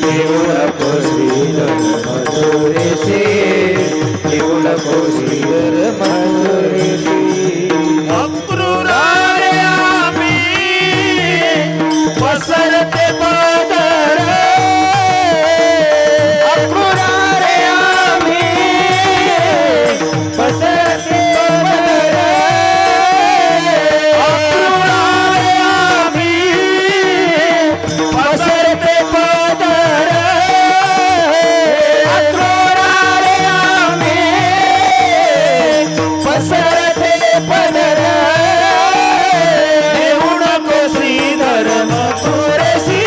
नेऊ नको श्रीधर मथुरेसी, नेऊ नको श्रीधर मथुरेसी. अक्रूरा रे आम्ही पसरते पदर, अक्रूरा रे आम्ही पसरते पदर, अक्रूरा रे आम्ही पसरते पदर, अक्रूरा रे आम्ही पसरते पदर, नेऊ नको श्रीधर मथुरेसी,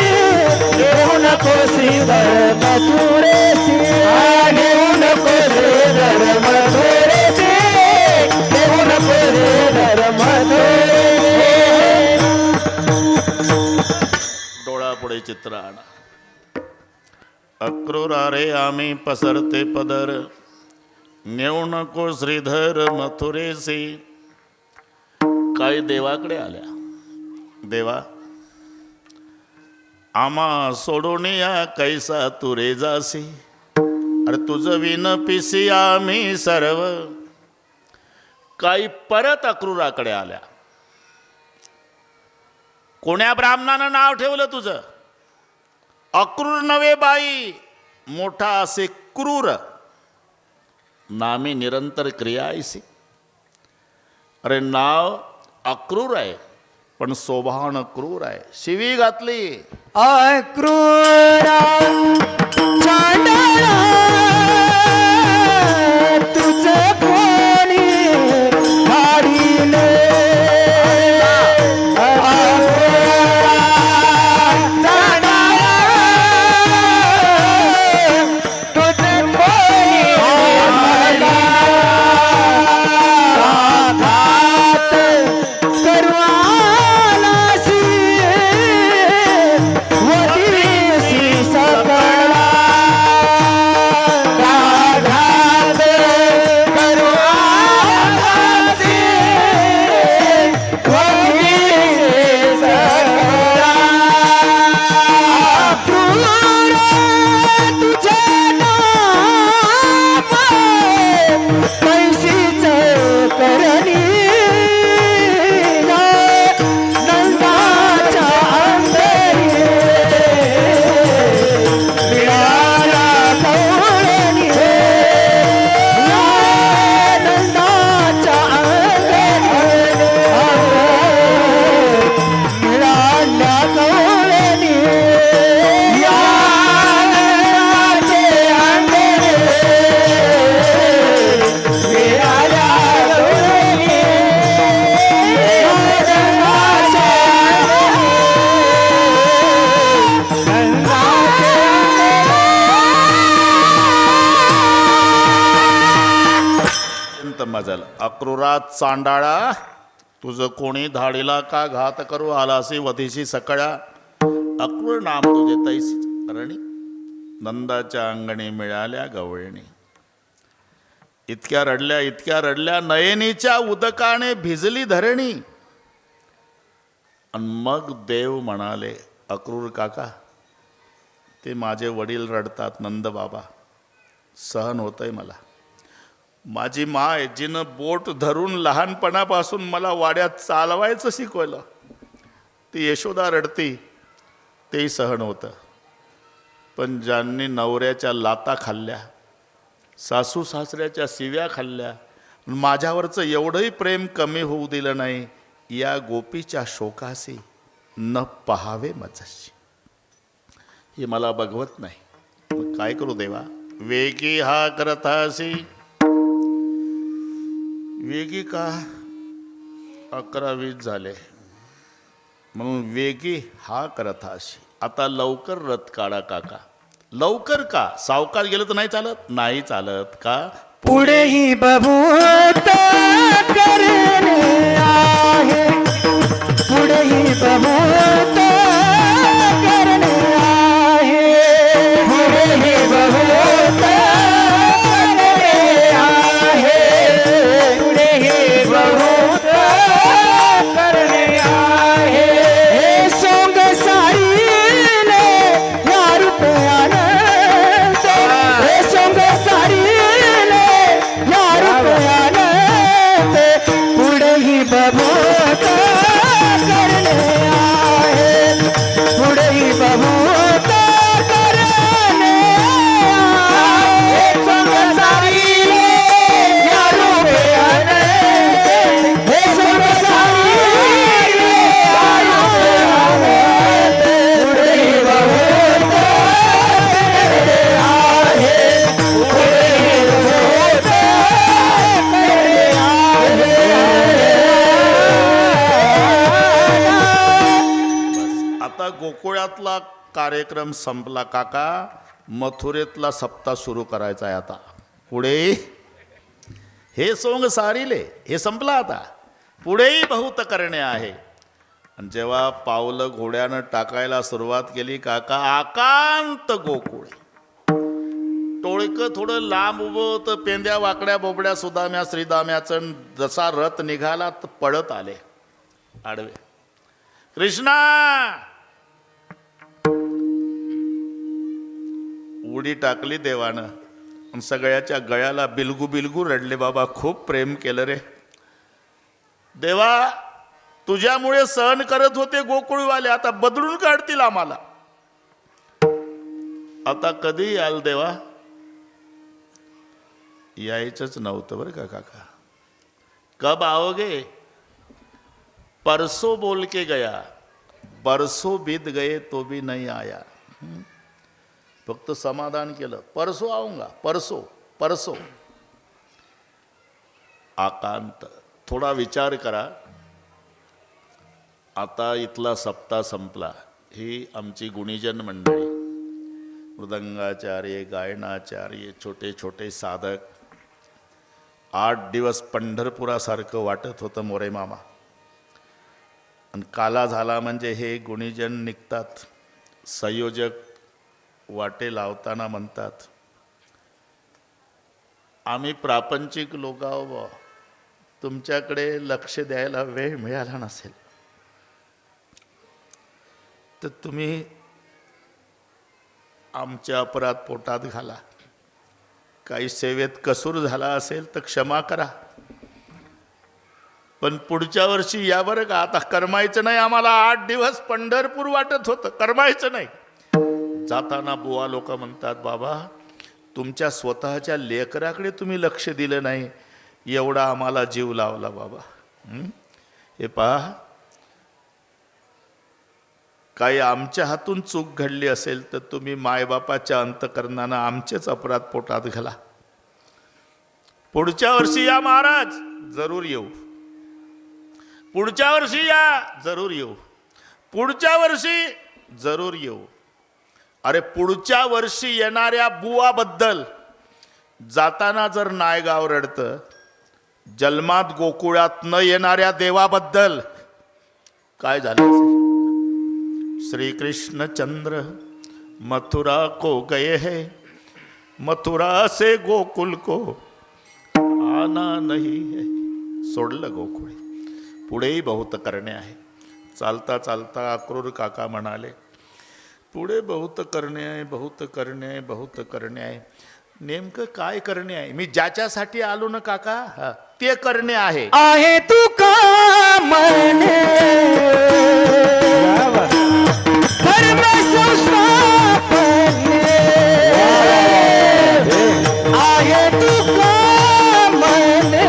नेऊ नको श्रीधर मथुरेसी, नेऊ नको श्रीधर मथुरेसी, नेऊ नको श्रीधर मथुरेसी. डोळ्यापुढे चित्र आणा. अक्रूरा रे आम्ही पसरते पदर, नेऊ नको श्रीधर मथुरेसी. काही देवाकडे आल्या. देवा, आम्हा सोडून या कैसा तू रे जासी, अरे तुझं विन पिसी आम्ही सर्व. काही परत अक्रूराकडे आल्या. कोण्या ब्राह्मणानं नाव ठेवलं तुझं? अक्रूर नवे बाई, मोठा असे क्रूर, नामी निरंतर क्रिया ऐसी. अरे नाव अक्रूर आहे पण स्वभावानं क्रूर आहे. शिवी घातली. अक्रूरा चांडाळा, तुझं कोणी धाडिले? अक्रूरा चांडाळा, तुझं कोणी धाडिले? घात करवालासी, वतीसी सकळा, घात करवालासी, वतीसी सकळा. अक्रूर तुझे नाम कैसीच करणी, नंदाच्या अंतरी मिळाला कवळणी, नंदाच्या अंतरी मिळाल्या कवळणी, या नंदाचे अंतरी मिळाल्या कवळणी, अत्यंत मजल. अक्रूरात चांडाळा, तुझं कोणी धाडीला का घात करू आलासी वधीशी सकळा. अक्रूर नाम तुझे तैसी करणी, नंदाच्या अंगणी मिळाल्या गवळणी. इतक्या रडल्या, इतक्या रडल्या, नयनीच्या उदकाने भिजली धरणी. आणि मग देव म्हणाले, अक्रूर काका, ते माझे वडील रडतात, नंद बाबा, सहन होतंय मला. माझी माय जिनं बोट धरून लहानपणापासून मला वाड्यात चालवायचं शिकवलं, ती यशोदा रडती, तेही सहन होतं. पण ज्यांनी नवऱ्याच्या लाता खाल्ल्या, सासू सासऱ्याच्या शिव्या खाल्ल्या, माझ्यावरचं एवढंही प्रेम कमी होऊ दिलं नाही, या गोपीच्या शोकासी न पहावे मजशी. हे मला बघवत नाही. मग काय करू देवा? वेगी हा करतासी. वेगी का? 11:20 झाले म्हणून वेगी हा करतासी. आता लवकर रथ काढा काका. लवकर का? सावकाश गेलं तर नाही चालत? नाही चालत का? पुढेही बभूत करणे आहे, पुढेही बभूत करणे आहे, पुढेही बभूत करणे आहे, पुढेही बभूत करणे आहे. हे सोंग सारीले या रुपयानं, हे सोंग सारीले या रुपयानं, पुढेही बभूत करणे आहे, पुढेही बभूत करणे आहे. सोंग सारीले या रुपयानं, हे सोंग सारीले या रुपयानं, पुढेही बभूत करणे आहे, पुढेही बभूत करणे आहे. आता गोकुळातला कार्यक्रम संपला काका. मथुरेतला सप्ताह सुरू करायचा आहे आता. पुढे हे सोंग सारीले हे संपला आता. पुढेही बहुत करणे आहे. आणि जेव्हा पावलं घोड्यानं टाकायला सुरुवात केली काका, आकांत गोकुळ. टोळकं थोडं लांब उभं होतं. पेंद्या वाकड्या बोबड्या सुदाम्या श्रीदाम्याचं. जसा रथ निघाला तर पळत आले आडवे. कृष्णा उडी टाकली देवानं आणि सगळ्याच्या गळ्याला बिलगू बिलगू रडले. बाबा खूप प्रेम केलं रे देवा. तुझ्यामुळे सहन करत होते गोकुळवाले, आता बदलून काढतील आम्हाला. आता कधी याल देवा? यायचंच नव्हतं बरं का काका. कब आओगे? परसों बोल के गया, बरसों बीत गए तो भी नहीं आया. फक्त समाधान केलं, परसों आऊंगा, परसों परसों. आकांत. थोडा विचार करा. आता इथला सप्ताह संपला. ही आमची गुणीजन मंडळी, मृदंगाचार्य, गायनाचार्य, छोटे छोटे साधक. 8 दिवस पंढरपुरासारखं वाटत होतं मोरे मामा. आणि काला झाला म्हणजे हे गुणीजन निघतात. संयोजक वाटे लावताना म्हणतात, आम्ही प्रापंचिक लोक आहो बा, तुमच्याकडे लक्ष द्यायला वेळ मिळाला नसेल तर तुम्ही आमच्या अपराध पोटात घाला. काही सेवेत कसूर झाला असेल तर क्षमा करा. पण पुढच्या वर्षी या बरं का. आता करमायचं नाही आम्हाला. 8 दिवस पंढरपूर वाटत होतं, करमायचं नाही. जाताना बुवा लोक म्हणतात, बाबा तुमच्या स्वतःच्या लेकराकडे तुम्ही लक्ष दिलं नाही, एवढा आम्हाला जीव लावला बाबा. हे पहा, काही आमच्या हातून चूक घडली असेल तर तुम्ही मायबापाच्या अंतकरणानं आमचेच अपराध पोटात घाला. पुढच्या वर्षी या महाराज, जरूर येऊ. पुढच्या वर्षी या, जरूर येऊ. पुढच्या वर्षी जरूर येऊ. अरे पुढच्या वर्षी येणाऱ्या बुवाबद्दल जाताना जर नायगाव रडतं, जन्मात गोकुळात न येणाऱ्या देवाबद्दल काय झालं? श्री कृष्ण चंद्र मथुरा को गए हैं, मथुरा से गोकुल को आना नहीं है. सोडलं गोकुळ. पुढेही बहुत करणे आहे. चालता चालता अक्रूर काका म्हणाले, पुढे बहुत करणे आहे, बहुत करणे आहे, बहुत करणे आहे. नेमकं काय करणे आहे? मी ज्याच्यासाठी आलो ना काका, ते करणे आहे. आहे तू का म्हणे धर्म संस्थापने, आहे तू का म्हणे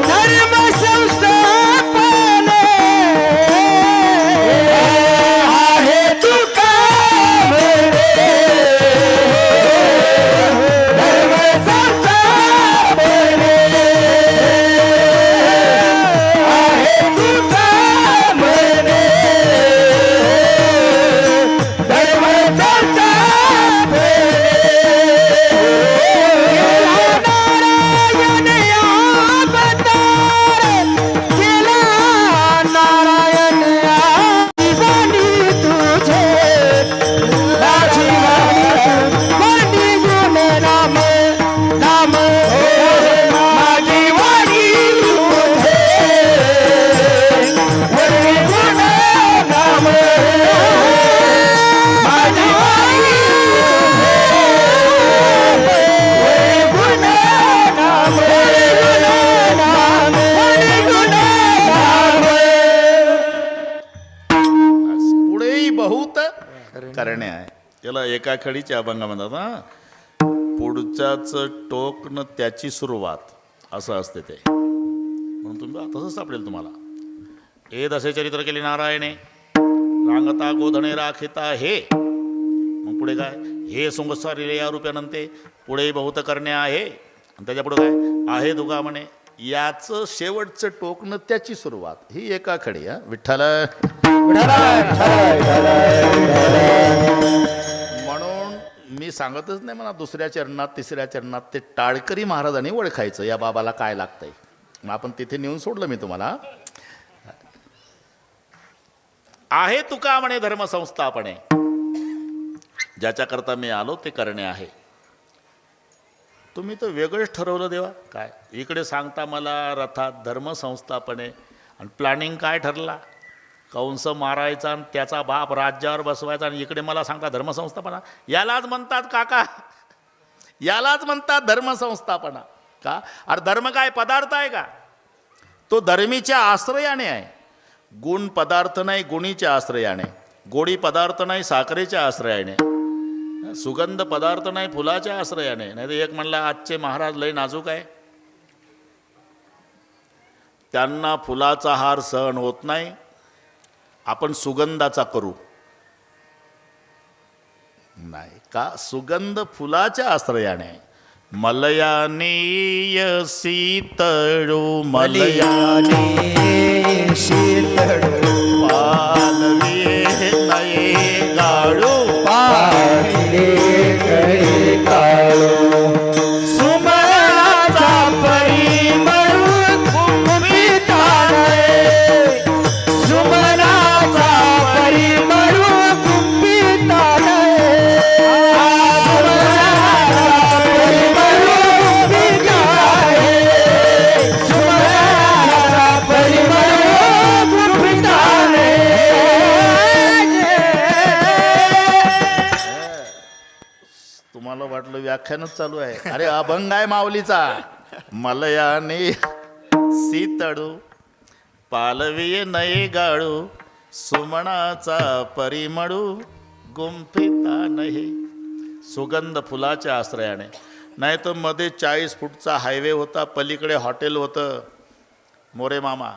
धर्म संस्थापने, आहे एका खडीचे अभंग म्हणतात ना, पुढच्याच टोक न त्याची सुरुवात असं असते ते. म्हणून तुम्ही तसंच सापडेल तुम्हाला. हे दसे चरित्र केले नारायणे, रांगता गोधणे राखिता हे. मग पुढे काय, हे सुंगस्वारी या रूप्यानंते, पुढे बहुत करणे आहे. आणि त्याच्या पुढे काय आहे तुका म्हणे, याचं शेवटचं टोकणं त्याची सुरुवात. ही एका खडी. हा विठ्ठल. म्हणून मी सांगतच नाही म्हणा दुसऱ्या चरणात तिसऱ्या चरणात ते टाळकरी महाराजांनी ओळखायचं या बाबाला काय लागतंय. मग आपण तिथे नेऊन सोडलं मी तुम्हाला. आहे तुका म्हणे धर्मसंस्थापने, ज्याच्याकरता मी आलो ते करणे आहे. तुम्ही तर वेगळंच ठरवलं देवा. काय इकडे सांगता मला रथात धर्मसंस्थापने, आणि प्लॅनिंग काय ठरला, कंस मारायचा आणि त्याचा बाप राज्यावर बसवायचा, आणि इकडे मला सांगता धर्मसंस्थापना. यालाच म्हणतात काका, यालाच म्हणतात धर्मसंस्थापना. का? अरे धर्म काय पदार्थ आहे का? तो धर्मीच्या आश्रयाने आहे. गुण पदार्थ नाही गुणीच्या आश्रयाने, गोडी पदार्थ नाही साखरेच्या आश्रयाने, सुगंध पदार्थ नाही फुलाच्या आश्रयाने. नाही तर एक म्हणला आजचे महाराज लय नाजूक आहे, त्यांना फुलाचा हार सहन होत नाही, आपण सुगंधाचा करू. नाही का, सुगंध फुलाच्या आश्रयाने. मलयानी शीतळू मलयानी शीतळू पालवी नये गाळू पाहिले गळे काळू सुमनाचा परिमळ कुंभिताने सुमनाचा परिमळ कुंभिताने तुम्हाला वाटलं व्याख्यानच चालू आहे. अरे अभंग आहे माऊलीचा. मलयाने शीतळू पालवी नये गाळू सुमनाचा परिमळू गुंफिता नाही. सुगंध फुलाच्या आश्रयाने. नाही तर मध्ये 40 फूटचा हायवे होता, पलीकडे हॉटेल होतं मोरे मामा.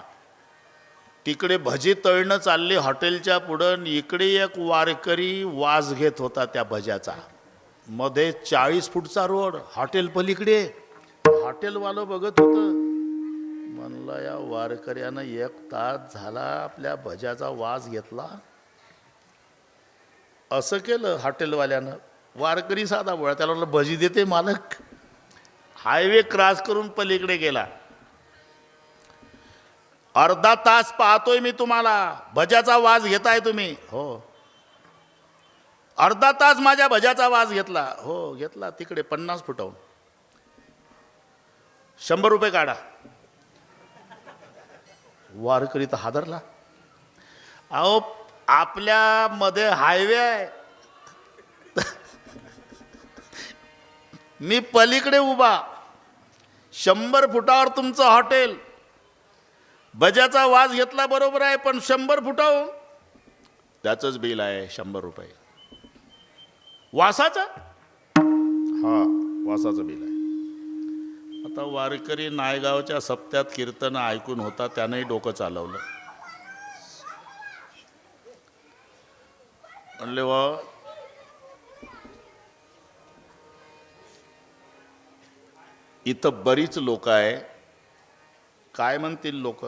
तिकडे भजी तळणं चालली हॉटेलच्या पुढं, इकडे एक वारकरी वास घेत होता त्या भज्याचा. मध्ये 40 फूटचा रोड, हॉटेल पलीकडे. हॉटेलवालं बघत होतं, म्हणलं या वारकऱ्यानं 1 तास झाला आपल्या भज्याचा वास घेतला. असं केलं हॉटेलवाल्यानं. वारकरी साधा बोळा, त्याला म्हटलं भजी देते मालक. हायवे क्रॉस करून पलीकडे गेला. अर्धा तास पाहतोय मी तुम्हाला, भज्याचा वास घेताय तुम्ही. हो. अर्धा तास माझ्या भज्याचा वास घेतला. हो घेतला. तिकडे 50 फुटाहून 100 रुपये काढा. वारकरी तर हादरला. अहो आपल्या मध्ये हायवे आहे, मी पलीकडे उभा, 100 फुटावर तुमचं हॉटेल. भज्याचा वास घेतला बरोबर आहे, पण 100 फुटाहून त्याचंच बिल आहे 100 रुपये. वासाचं. हा वासाचं बिल आहे. आता वारकरी नायगावच्या सप्त्यात कीर्तन ऐकून होता, त्यानंही डोकं चालवलं. म्हणले वा इथं बरीच लोक आहे, काय म्हणतील लोक,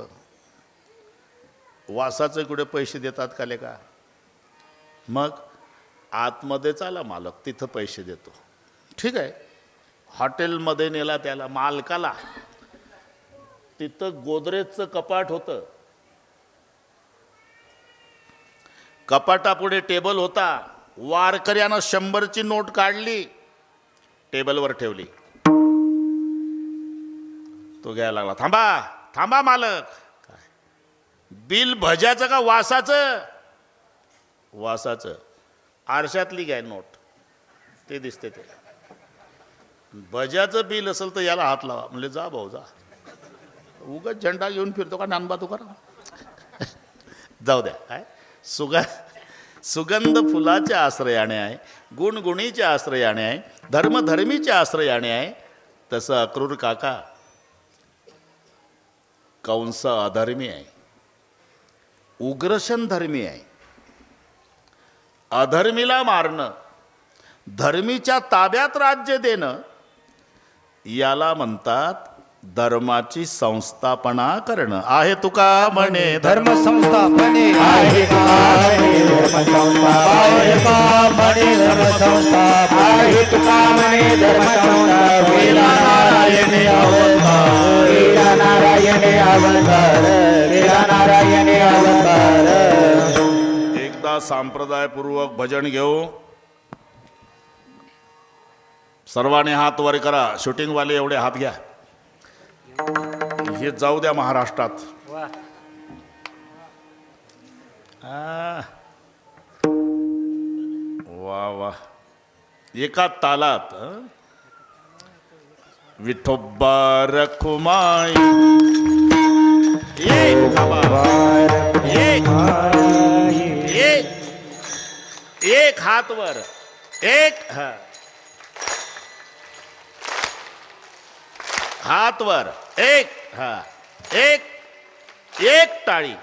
वासाचे कुठे पैसे देतात का लेका. मग आतमध्ये चाला मालक, तिथं पैसे देतो. ठीक आहे. हॉटेलमध्ये नेला त्याला मालकाला. तिथं गोदरेजचं कपाट होतं. कपाटापुढे टेबल होता. वारकऱ्यानं 100ची नोट काढली, टेबलवर ठेवली. तो घ्यायला लागला. थांबा थांबा मालक. काय बिल भज्याचं का वासाचं? वासाचं. आरशातली घ्या नोट, ते दिसते ते. भज्याचं बिल असेल तर याला हात लावा. म्हणले जा भाऊ जा, उगाच झेंडा घेऊन फिरतो का नानबा तू करा. जाऊ द्या. काय सुगंध फुलाच्या आश्रयाने आहे, गुणगुणीच्या आश्रयाने आहे, धर्मधर्मीच्या आश्रयाने आहे. तसं अक्रूर काका कंस अधर्मी आहे, उग्रशन धर्मी आहे. अधर्मीला मारणं, धर्मीच्या ताब्यात राज्य देणं याला म्हणतात धर्माची संस्थापना करणं. आहे तुका म्हणे धर्म संस्थापने आहे का म्हणे धर्म संस्था आहे का म्हणे धर्म संस्था आहे तुका म्हणे धर्म संस्था वेला नारायणे अवतार वेला नारायणे अवतार वेला नारायणे अवतार. एकदा संप्रदायपूर्वक भजन घेऊ. सर्वांनी हात वर करा. शूटिंगवाले एवढे हात घ्या. हे जाऊ द्या महाराष्ट्रात. वा वा. एका तालात विठोबा रखुमाई एक एक हात वर एक हात वर एक एक एक टाळी.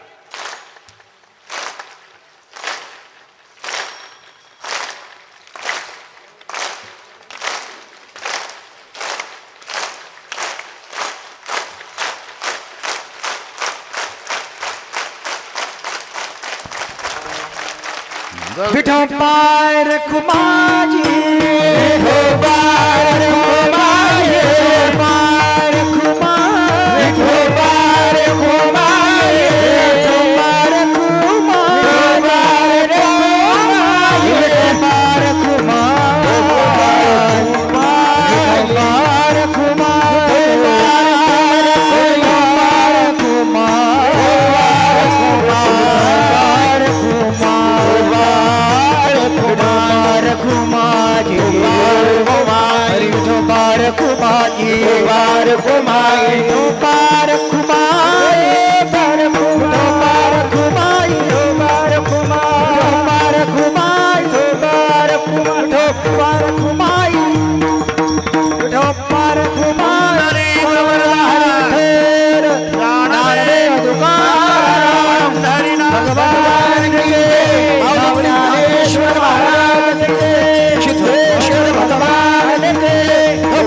विठोबा रखुमाई विठोबा रखुमाई बार कुमाई बार कुमाई बार कुमाई बार कुमाई बार कुमाई बार कुमाई बार कुमाई नारे दुकान भगवान के ज्ञानेश्वर महाराज के सिद्धेश्वर भगवान के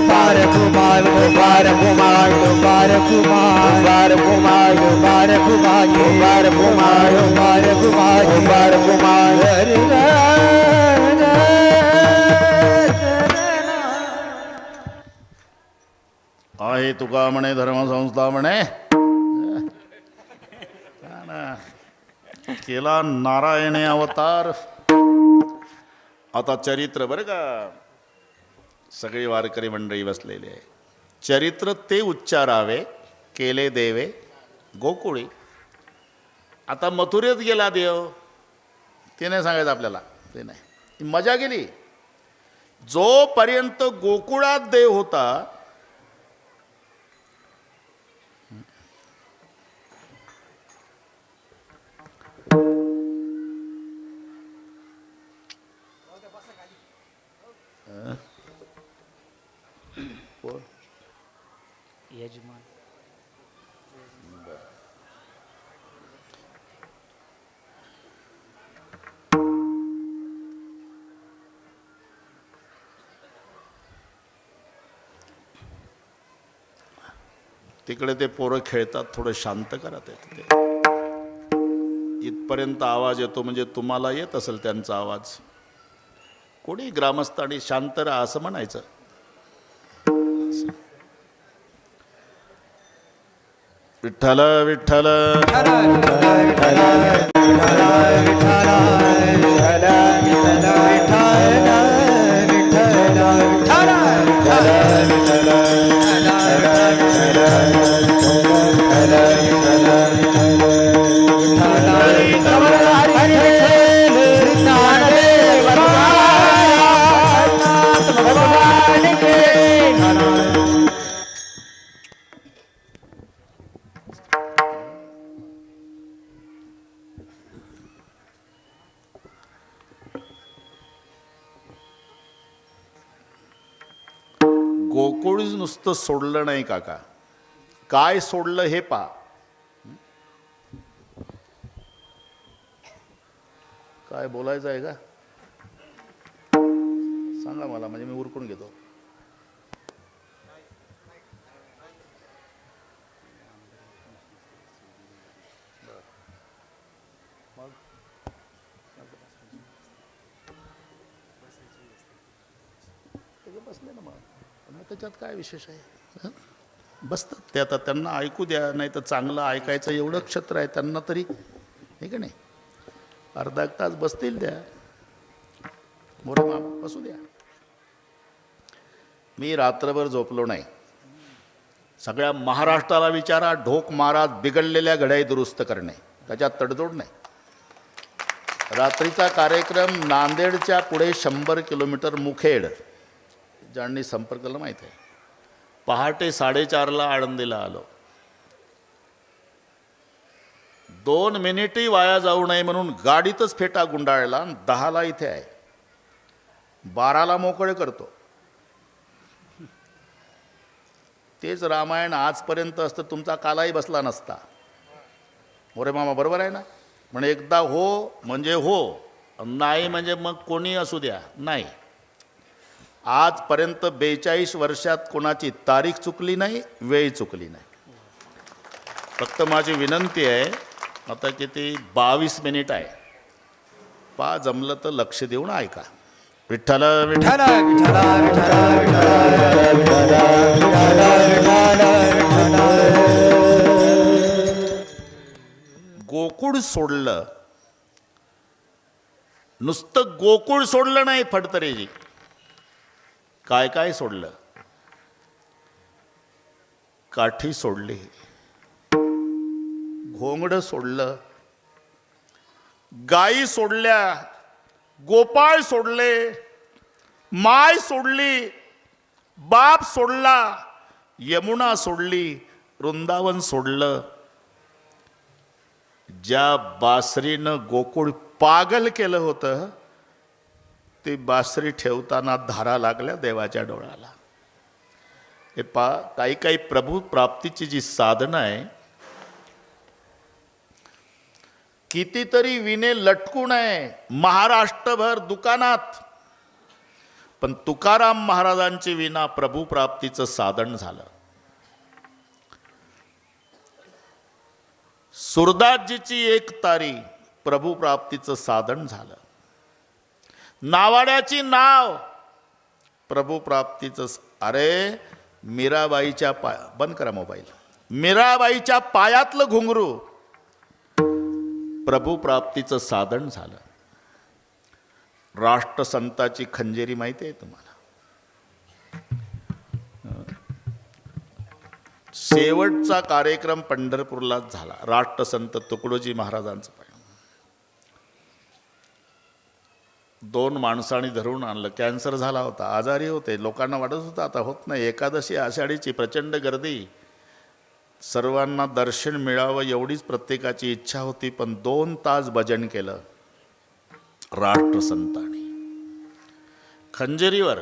बार कुमार बार कुमार बार कुमार बार कुमार बार कुमार बार कुमार बार कुमार बार कुमार. आहे तुका म्हणे धर्मसंस्था म्हणे. केला नारायणे अवतार. आता चरित्र बरं का. सगळी वारकरी मंडळी बसलेली आहे. चरित्र ते उच्चारावे केले देवे गोकुळी. आता मथुरेत गेला देव ते नाही सांगायचं आपल्याला. ते नाही, मजा गेली. जोपर्यंत गोकुळात देव होता यजमान तिकडे ते पोरं खेळतात. थोडं शांत करा ते. इथपर्यंत आवाज येतो म्हणजे तुम्हाला येत असेल त्यांचा आवाज. कोणी ग्रामस्थांनी शांत राहा असं म्हणायचं. विठ्ठल विठ्ठल कोणीच नुसतं सोडलं नाही काका, काय सोडलं हे पा. काय बोलायचं आहे का सांगा मला, म्हणजे मी उरकून घेतो. बसले ना मग त्याच्यात काय विशेष आहे. बसतात ते, आता त्यांना ऐकू द्या, नाही तर चांगलं ऐकायचं एवढं क्षेत्र आहे त्यांना तरी, हे का नाही. अर्धा एक तास बसतील द्या, मोरे मामा बसू द्या. मी रात्रभर झोपलो नाही. सगळ्या महाराष्ट्राला विचारा, ढोक महाराज बिघडलेल्या घड्याळी दुरुस्त करणे, त्याच्यात तडजोड नाही. रात्रीचा कार्यक्रम नांदेडच्या पुढे 100 किलोमीटर मुखेड, ज्यांनी संपर्क केला माहीत आहे. पहाटे 4:30ला आळंदीला आलो. 2 मिनिटही वाया जाऊ नये म्हणून गाडीतच फेटा गुंडाळला. 10ला इथे आहे, 12ला मोकळे करतो. तेच रामायण आजपर्यंत असतं तुमचा कालाही बसला नसता. मोरे मामा बरोबर आहे ना. म्हणजे एकदा हो म्हणजे हो, नाही म्हणजे मग कोणी असू द्या. नाही, आजपर्यंत 42 वर्षात कोणाची तारीख चुकली नाही, वेळ चुकली नाही. फक्त माझी विनंती आहे, आता किती 22 मिनिट आहे, पा जमलं तर लक्ष देऊन ऐका. विठ्ठल विठ्ठल गोकुळ सोडलं, नुसतं गोकुळ सोडलं नाही फडतरेजी, काय काय सोडलं. काठी सोडली, घोंगड सोडलं, गाई सोडल्या, गोपाळ सोडले, माय सोडली, बाप सोडला, यमुना सोडली, वृंदावन सोडलं. ज्या बासरीनं गोकुळ पागल केलं होतं, ती बासरी ठेवताना धारा लागल्या देवाच्या डोळ्याला. हे काही काही प्रभू प्राप्तीची जी साधना आहे, कितीतरी विणे लटकून आहे महाराष्ट्रभर दुकानात, पण तुकाराम महाराजांची विना प्रभू प्राप्तीचं साधन झालं. सुरदासजीची एक तारी प्रभू प्राप्तीचं साधन झालं. नावाड्याची नाव प्रभू प्राप्तीचं. अरे मीराबाईच्या बंद करा मोबाईल. मीराबाईच्या पायातलं घुंगरू प्रभू प्राप्तीचं साधन झालं. राष्ट्रसंताची खंजेरी माहिती आहे तुम्हाला. शेवटचा कार्यक्रम पंढरपूरलाच झाला. राष्ट्रसंत तुकडोजी महाराजांचं पाय 2 माणसांनी धरून आणलं. कॅन्सर झाला होता, आजारी होते, लोकांना वाटत होतं आता होत नाही. एकादशी आषाढीची प्रचंड गर्दी, सर्वांना दर्शन मिळावं एवढीच प्रत्येकाची इच्छा होती. पण 2 तास भजन केलं राष्ट्रसंतांनी खंजेरीवर.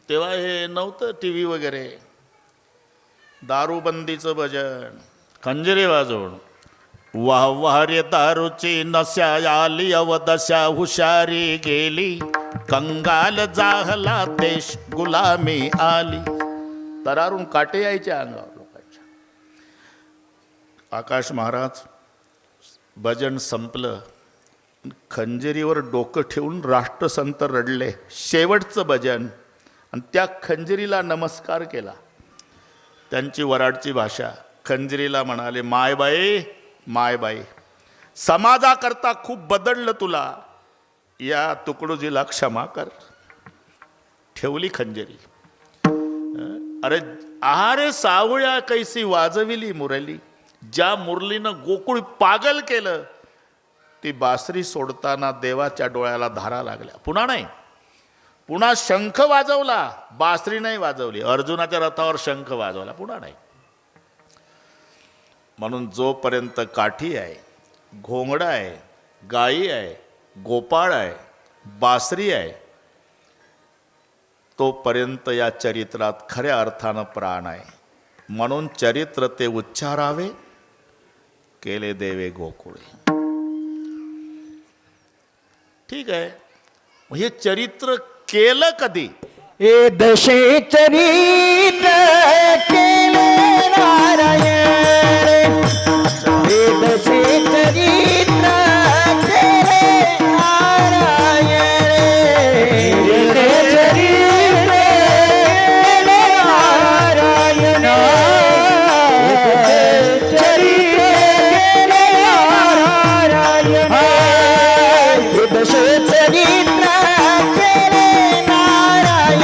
तेव्हा हे नव्हतं टी व्ही वगैरे. दारूबंदीचं भजन, खंजेरी वाजवून. वाह वाह रे दारूची नशा आली, अवदशा हुशारी गेली, कंगाल जाहला देश गुलामी आली. तरारून काटे यायच्या अंगावर लोकांच्या. आकाश महाराज भजन संपलं, खंजेरीवर डोकं ठेवून राष्ट्रसंत रडले. शेवटचं भजन, आणि त्या खंजेरीला नमस्कार केला. त्यांची वराडची भाषा. खंजेरीला म्हणाले, मायबाई मायबाई, समाजाकरता खूप बदललं तुला, या तुकडोजीला क्षमा कर. ठेवली खंजेरी. अरे आहारे सावळ्या कैसी वाजविली मुरली, ज्या मुरलीनं गोकुळ पागल केलं, ती बासरी सोडताना देवाच्या डोळ्याला धारा लागल्या. पुन्हा नाही, पुन्हा शंख वाजवला, बासरी नाही वाजवली. अर्जुनाच्या रथावर शंख वाजवला, पुन्हा नाही. म्हणून जोपर्यंत काठी आहे, घोंगडा आहे, गाई आहे, गोपाळ आहे, बासरी आहे, तोपर्यंत या चरित्रात खऱ्या अर्थानं प्राण आहे. म्हणून चरित्र ते उच्चारावे, केले देवे गोकुळे. ठीक आहे, हे चरित्र केलं कधी? हे दशे चरित्र केले नारायण, हे दशे चरित्र केले नारायण, हे चरित्र केले नारायण, चरित्र केले नारायण, हे दशे चरित्र केले नारायण,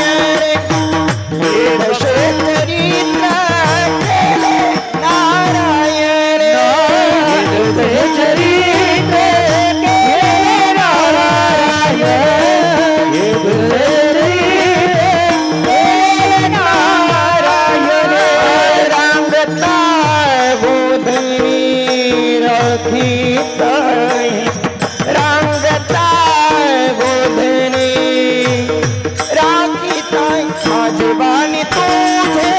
हे दशे चरित्र केले नारायण, हे दशे चरित्र केले नारायण, हे दशे केले नारायण, रांगता बोधनी रखित, रांगता बोधनी राखित, माझे बाणी तुझे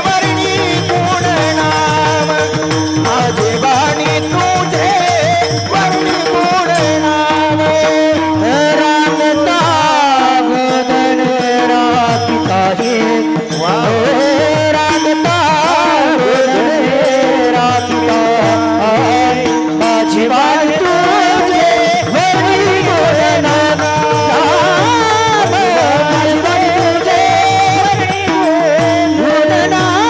वर्णी गुण नाम, माझे बाणी तुझे वर्णी गुण नाम, रांगता बोधन राखित आहे, रांगता बोधन राखित आहे, माझी बाणी तुझे वर्णी गुण नाम, माझी बाणी तुझे वर्णी गुण नाम.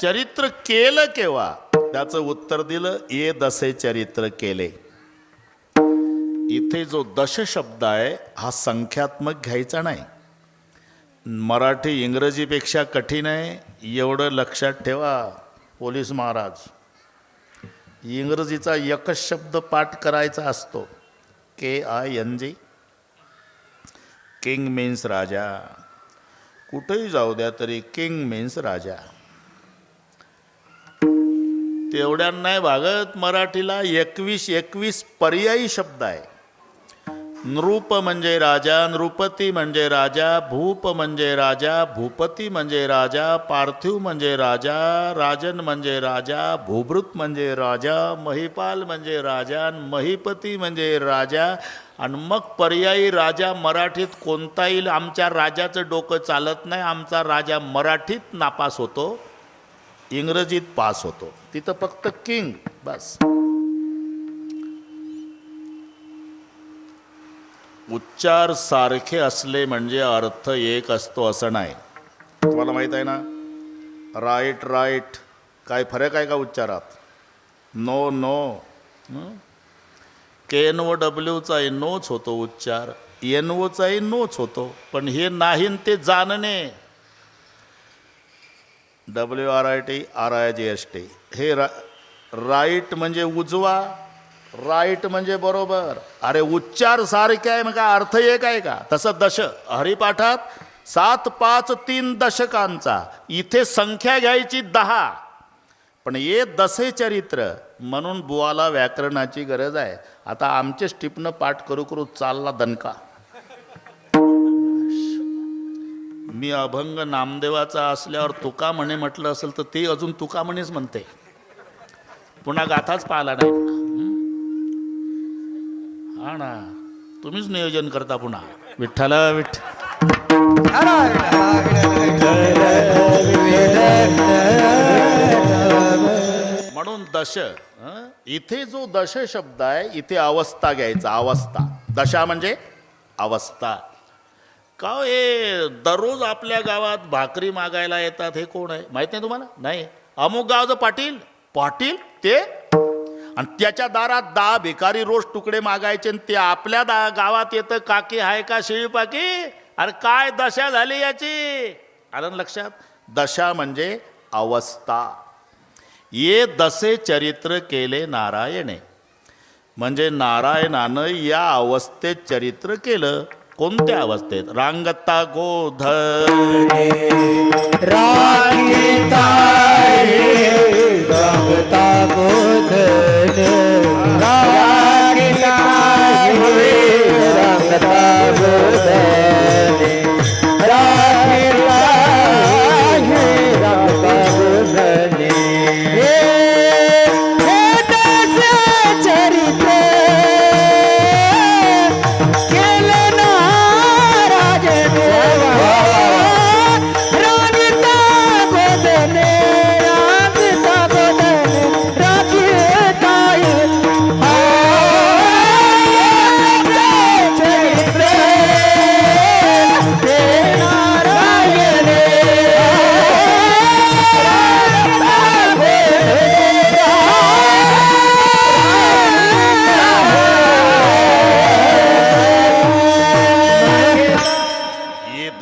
चरित्र केलं केव्हा? त्याचं उत्तर दिलं, ये दसे चरित्र केले. इथे जो दश शब्द आहे हा संख्यात्मक घ्यायचा नाही. मराठी इंग्रजीपेक्षा कठीण आहे, एवढं लक्षात ठेवा पोलीस महाराज. इंग्रजीचा एकच शब्द पाठ करायचा असतो, KING. किंग मीन्स राजा. कुठेही जाऊ द्या तरी किंग मीन्स राजा. तेवढ्या नाही भागत. मराठीला 21 पर्यायी शब्द आहे. नृप म्हणजे राजा, नृपती म्हणजे राजा, भूप म्हणजे राजा, भूपती म्हणजे राजा, पार्थिव म्हणजे राजा, राजन म्हणजे राजा, भूभृत म्हणजे राजा, महिपाल म्हणजे राजा, महिपती म्हणजे राजा. आणि मग पर्यायी राजा मराठीत कोणता येईल? आमच्या राजाचं डोकं चालत नाही. आमचा राजा मराठीत नापास होतो, इंग्रजीत पास होतो. तिथं फक्त किंग बस. उच्चार सारखे असले म्हणजे अर्थ एक असतो असं नाही. तुम्हाला माहीत आहे ना, राईट राईट काय फरक आहे का उच्चारात? No no. KNOWचाही नोच होतो उच्चार, NOचाही नोच होतो. पण हे नाही ते जाणणे. WRIT RIGST हे राईट म्हणजे उजवा, राईट म्हणजे बरोबर. अरे उच्चार सारखे आहे मग काय अर्थ एक आहे का? तसं दश हरिपाठात 7 5 3 दशकांचा. इथे संख्या घ्यायची 10. पण ये दसे चरित्र म्हणून बुवाला व्याकरणाची गरज आहे. आता आमचे स्टिपनं पाठ करू करू चालला दणका. मी अभंग नामदेवाचा असल्यावर तुका म्हणे म्हटलं असेल तर ते अजून तुका म्हणेच म्हणते. पुन्हा गाथाच पाहिला नाही. हा ना, तुम्हीच नियोजन करता पुन्हा. विठ्ठल म्हणून दश. इथे जो दश शब्द आहे इथे अवस्था घ्यायचा. अवस्था. दशा म्हणजे अवस्था. का हे दररोज आपल्या गावात भाकरी मागायला येतात हे कोण आहे माहित नाही तुम्हाला? नाही. अमुक गावचं पाटील. पाटील ते, आणि त्याच्या दारात 10 भिकारी रोज तुकडे मागायचे आणि ते आपल्या गावात येतं, काकी आहे का शेळीपाकी? अरे काय दशा झाली याची? आलं लक्षात? दशा म्हणजे अवस्था. ये दसे चरित्र केले नारायणे म्हणजे नारायणानं या अवस्थेत चरित्र केलं. कोणत्या अवस्थेत? रांगता गोधने रांगता गोधन रांगता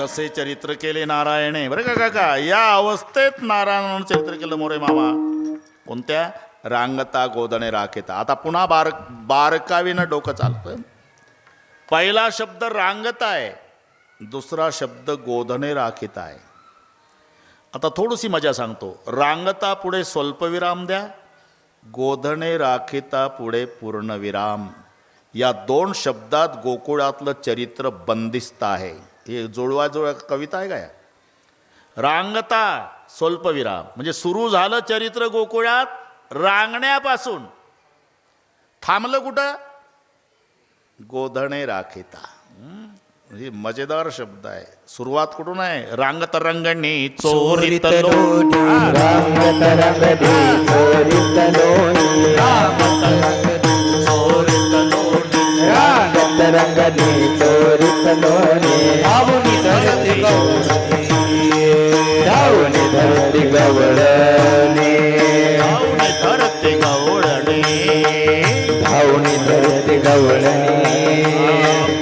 तसे चरित्र केले नारायणे. बरं का काका, या अवस्थेत नारायण चरित्र केलं मोरे मामा. कोणत्या? रांगता गोधने राखेता. आता पुन्हा बारकावीनं डोकं चालतं. पहिला शब्द रांगता आहे, दुसरा शब्द गोधने राखिता आहे. आता थोडीशी मजा सांगतो. रांगता पुढे स्वल्पविराम द्या, गोधने राखिता पुढे पूर्णविराम. या दोन शब्दात गोकुळातलं चरित्र बंदिस्त आहे. हे जुळवा कविता आहे काय? रांगता स्वल्पविराम म्हणजे सुरू झालं चरित्र गोकुळात रांगण्यापासून, थांबलं कुठं? गोधने राखिता. हे मजेदार शब्द आहे. सुरुवात कुठून आहे? रांगत रंगणी चोरीत लोणी, रांगत रंगणी चोरीत लोणी, रांगत रंगणी चोरीत लोणी, रांगत रंगणी चोरीत लोणी. धावून धरती गवळणी, धावून धरती गवळणी, धावून धरती गवळणी, धावून धरती गवळणी.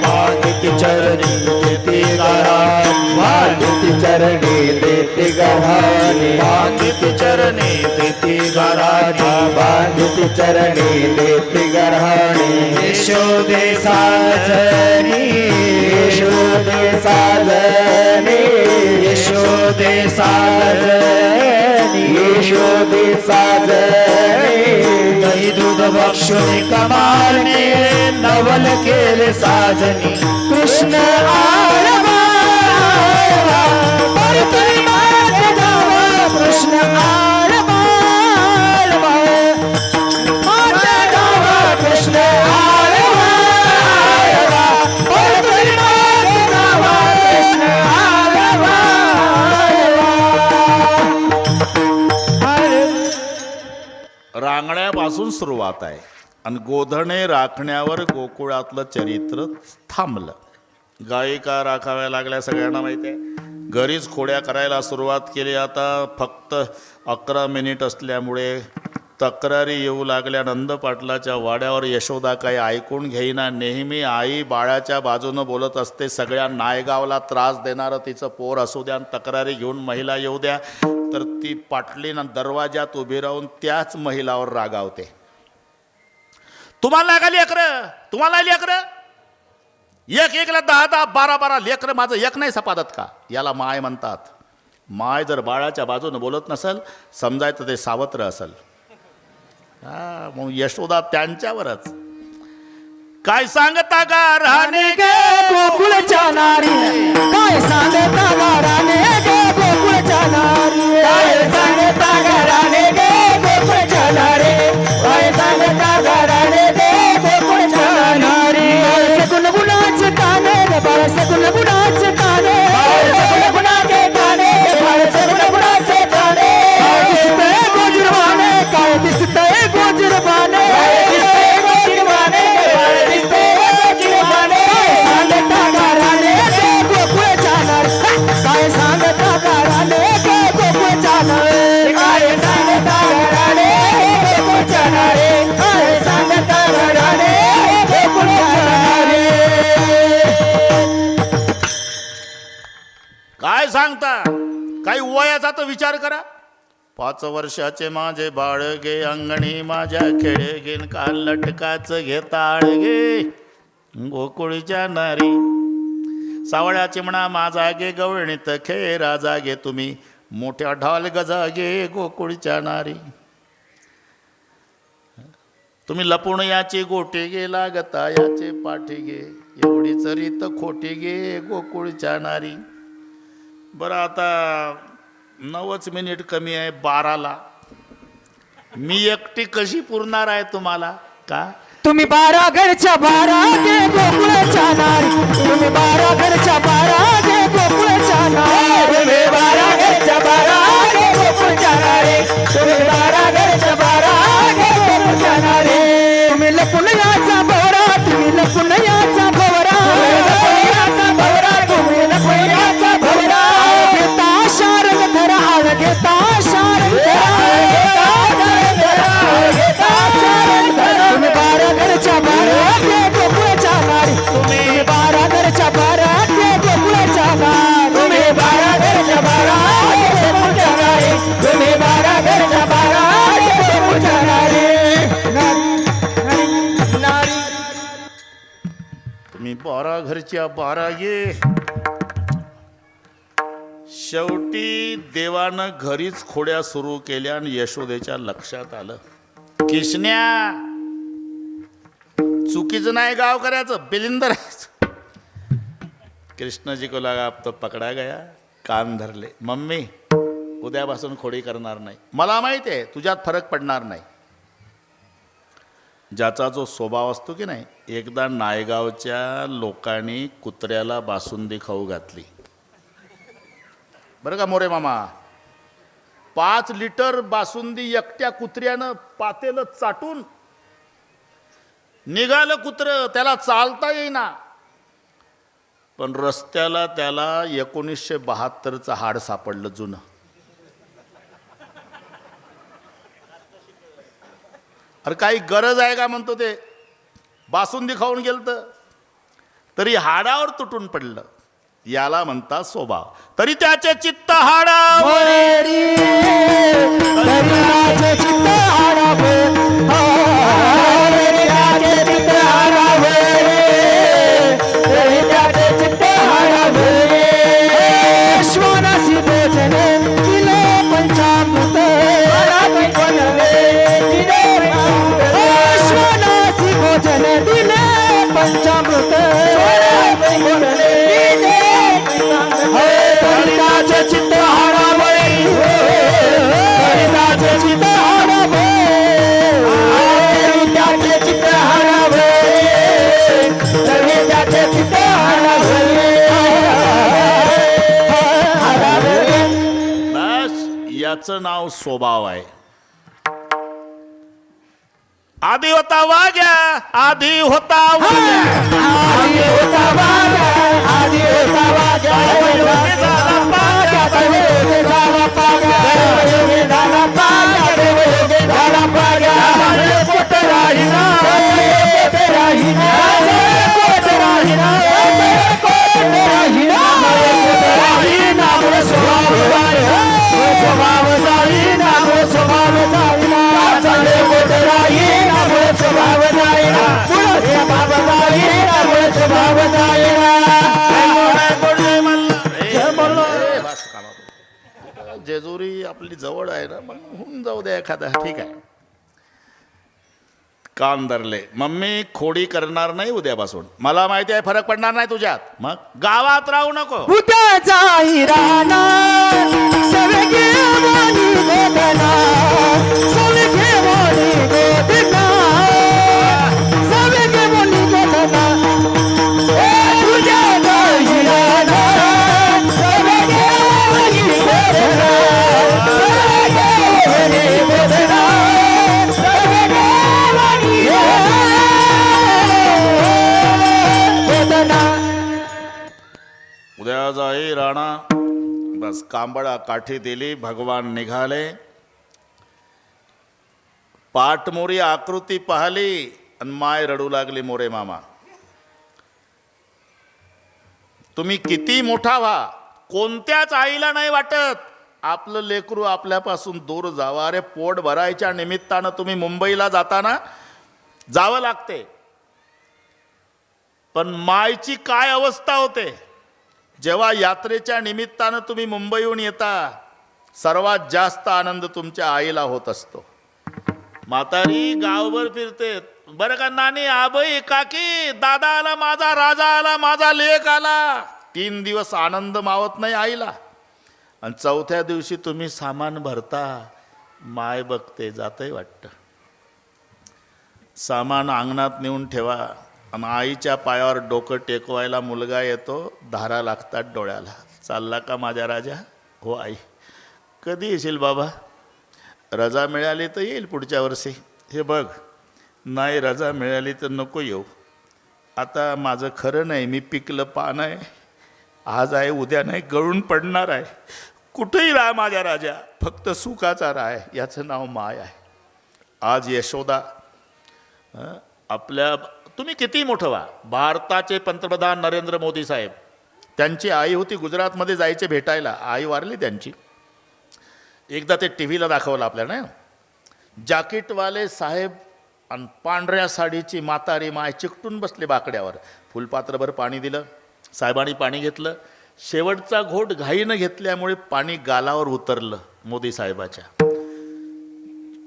पागिती चरणी देती गराणी, वाढती चरणी देती गव्हाणी, पागिती चरणी देती गराणी, बांधती चरणी देती गऱ्हाणी. यशोदे साजनी, यशोदे साजनी, यशोदे साजनी, यशोदे साजनी. दही दूध बक्षुनी कमालने नवल केले साजनी. कृष्ण आळवा, परतरी माझ्या गावा. कृष्ण आळवा, माझ्या गावा. कृष्ण आळवा, परतरी माझ्या गावा. कृष्ण आळवा. रांगण्यापासून सुरुवात आहे आणि गोधणे राखण्यावर गोकुळातलं चरित्र थांबलं. गायी का राखाव्या लागल्या सगळ्यांना माहिती आहे. घरीच खोड्या करायला सुरुवात केली. आता फक्त 11 मिनिट असल्यामुळे तक्रारी येऊ लागल्या. नंद पाटलाच्या वाड्यावर यशोदा काही ऐकून घेईना. नेहमी आई बाळाच्या बाजूनं बोलत असते. सगळ्या नायगावला त्रास देणारं तिचं पोर असू द्या, तक्रारी घेऊन महिला येऊ द्या, तर ती पाटलीनं दरवाजात उभी राहून त्याच महिलावर रागावते. तुम्हाला का लेकरं, तुम्हाला लेकरं, एक एकला 10 12 लेकरं, माझं एक नाही सपादत का? याला माय म्हणतात. माय जर बाळाच्या बाजूनं बोलत नसेल समजायचं ते सावत्र असेल. हा, मग यशोदा त्यांच्यावरच. काय सांगता गा राणे गे गोकुळच्या नारी, काय सांगता गाराने गे गोकुळच्या नारी. काय सांगता गाराने गे गोकुळच्या नारी, काय सांगता गाराने गे गोकुळच्या नारी. सगुण गुणाचे काने रे बाळ, सगुण गुणाचे काने, सगुण गुणाचे काने, सगुण गुणाचे काने. दिसतंय गोजिरवाने, काय दिसतंय गोजिरवाने, दिसतंय गोजिरवाने, दिसतंय गोजिरवाने. सांगता गाराने गे गोकुळच्या नारी, काय सांगता गाराने गे गोकुळच्या नारी. काय सांगता गाराने गे गोकुळच्या नारी, काय सांगता गाराने गे गोकुळच्या नारी. काय सांगता? काही वयाचा तर विचार करा. 5 वर्षाचे माझे बाळ गे अंगणी माझ्या खेळे घेन का लटकाच घेताळ गे गोकुळच्या नारी. सावळ्या चिमणा माझा गे गवळणीत खे राजा गे तुम्ही मोठ्या ढाल गजा गे गोकुळच्या नारी. तुम्ही लपून याची गोटी गे लागता याचे पाठी गे एवढी चरीत खोटी गे गोकुळच्या नारी. बरं आता 9च मिनिट कमी आहे 12ला. मी एकटी कशी पुरणार आहे तुम्हाला का? तुम्ही 12 घरच्या 12 गे गोकुळच्या नारी, तुम्ही 12 घरच्या 12 गे गोकुळच्या नारी. तुम्ही 12 घरच्या 12 गे गोकुळच्या नारी, तुम्ही 12 घरच्या 12 गे गोकुळच्या नारी. तुम्ही लपून याचा भवरा, तुम्ही लपून याचा भवरा, तुम्ही लपून याचा भवरा. घेता शारंग धरा, आळ घेता शारंग धरा, घेता शारंग धरा. तुम्ही 12 घरच्या 12 गे गोकुळच्या नारी, तुम्ही 12 घरच्या 12 गे गोकुळच्या नारी. 12 घरच्या 12 ये. शेवटी देवानं घरीच खोड्या सुरू केल्या आणि यशोदेच्या लक्षात आलं, किशन्या चुकीचं नाही गाव करायचं, बिलिंदर. कृष्ण जी को लगा अब तो पकड़ा गया. कान धरले. मम्मी उद्यापासून खोडी करणार नाही. मला माहिती आहे तुझ्यात फरक पडणार नाही. ज्याचा जो स्वभाव असतो की नाही. एकदा नायगावच्या लोकांनी कुत्र्याला बासुंदी खाऊ घातली बरं का मोरे मामा. 5 लिटर बासुंदी एकट्या कुत्र्यानं पातेलं चाटून निघालं कुत्र. त्याला चालता येईना, पण रस्त्याला त्याला 1972चं हाड सापडलं जुनं. अरे काही गरज आहे का म्हणतो ते. बासुंदी खाऊन गेलं तरी हाडावर तुटून पडलं. याला म्हणतात स्वभाव. तरी त्याचे चित्त हाडावर, याचं नाव स्वभाव आहे. आधी होता वाग्या, आधी होता वाग्या, आधी होता वाग्या, आधी होता वाग्या, झाला पाग्या, झाला पाग्या, झाला पाग्या, झाला पाग्या, कोट राहिना, कोट राहिना, कोट राहिना, कोट राहिना, स्वभाव स्वभाव जाईना, स्वभाव जाईना, चाले कोट राहिना, स्वभाव जाईना, स्वभाव जाईना, स्वभाव जाईना. जेजुरी आपली जवळ आहे ना, मग होऊन जाऊ द्या एखादा. ठीक आहे. कान धरले. मम्मी खोडी करणार नाही उद्यापासून. मला माहिती आहे फरक पडणार नाही तुझ्यात. मग गावात राहू नको. उद्या जाई राणा सवेगे वाणी गोदना, सवेगे वाणी गोदना, सवेगे वाणी गोदना. उद्या जाई राणा सवेगे वाणी गोदना, सवेगे वाणी गोदना, सवेगे वाणी गोदना. उद्या जाई राणा. बस कांबळा काठी दिली. भगवान निघाले. पाठमोरी आकृती पाहिली आणि माय रडू लागली. मोरे मामा तुम्ही किती मोठा व्हा, कोणत्याच आईला नाही वाटत आपलं लेकरू आपल्यापासून दूर जावं. अरे पोट भरायच्या निमित्तानं तुम्ही मुंबईला जाताना जावं लागते, पण मायची काय अवस्था होते जेव्हा यात्रेच्या निमित्तानं तुम्ही मुंबईहून येता. सर्वात जास्त आनंद तुमच्या आईला होत असतो. म्हातारी गावभर फिरते. बरं का नानी, आबाई, काकी, दादा आला माझा, राजा आला माझा, लेक आला. 3 दिवस आनंद मावत नाही आईला. आणि 4थ्या दिवशी तुम्ही सामान भरता. माय बघते, जातंय वाटतं. सामान अंगणात नेऊन ठेवा. आणि आईच्या पायावर डोकं टेकवायला मुलगा येतो. धारा लागतात डोळ्याला. चालला का माझ्या राजा? हो आई. कधी येशील बाबा? रजा मिळाली तर येईल पुढच्या वर्षी. हे बघ, नाही रजा मिळाली तर नको येऊ. आता माझं खरं नाही, मी पिकलं पान आहे. आज आहे उद्या नाही, गळून पडणार आहे. कुठेही राहा माझ्या राजा, फक्त सुखाचा राह. याचं नाव माय आहे. आज यशोदा आपल्या, तुम्ही किती मोठं व्हा. भारताचे पंतप्रधान नरेंद्र मोदी साहेब, त्यांची आई होती गुजरातमध्ये जायचे भेटायला. आई वारली त्यांची. एकदा ते टी व्हीला दाखवलं आपल्याला. जॅकेटवाले साहेब आणि पांढऱ्या साडीची म्हातारी माय चिकटून बसले बाकड्यावर. फुलपात्रभर पाणी दिलं, साहेबांनी पाणी घेतलं. शेवटचा घोट घाईनं घेतल्यामुळे पाणी गालावर उतरलं मोदी साहेबाच्या.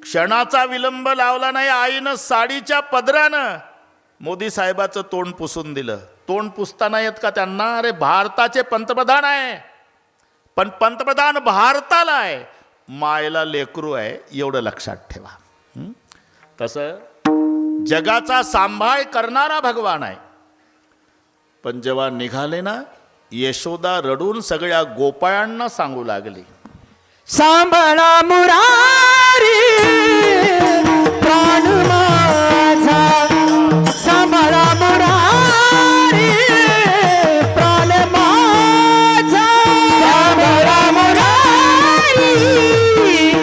क्षणाचा विलंब लावला नाही, आईनं साडीच्या पदरानं मोदी साहेबाचं तोंड पुसून दिलं. तोंड पुसताना येत का त्यांना? अरे भारताचे पंतप्रधान आहे, पण पंतप्रधान भारताला आहे, मायला लेकरू आहे, एवढं लक्षात ठेवा. तसं जगाचा सांभाळ करणारा भगवान आहे. पण जेव्हा निघाले ना, यशोदा रडून सगळ्या गोपाळांना सांगू लागली, सांभाळा मुरारी प्राण माझा, सांभाळा मुरारी प्राण माझा, सांभाळा मुरारी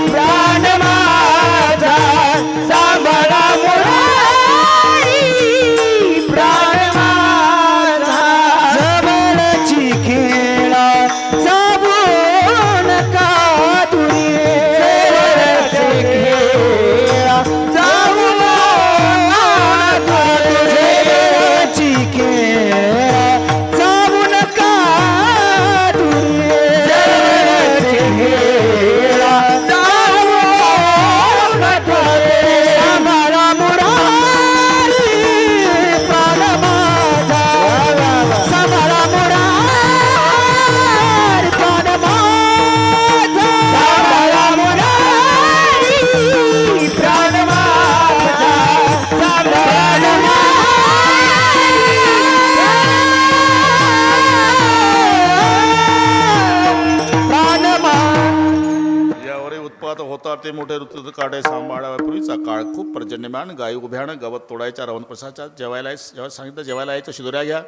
प्राण माझा, सांभाळा मुरारी प्राण माझा. जवळची खेळा जाऊ नका दुरी, जवळची खेळा जाऊ नका दुरी, जवळची खेळा जाऊ नका दुरी, जवळची खेळा जाऊ नका दुरी. सांभाळा मुरारी प्राण माझा, सांभाळा मुरारी प्राण माझा, सांभाळा मुरारी प्राण माझा, सांभाळा प्राण माझा. यावरही उत्पात होता ते मोठे ऋतू काढे सांभाळावा. पूर्वीचा काळ खूप पर्जन्यमान. गायी उभ्यानं गवत तोडायच्या रावण प्रसादच्या. जेवायला जेव्हा सांगितलं जेवायला यायचं, शिदोऱ्या घ्या.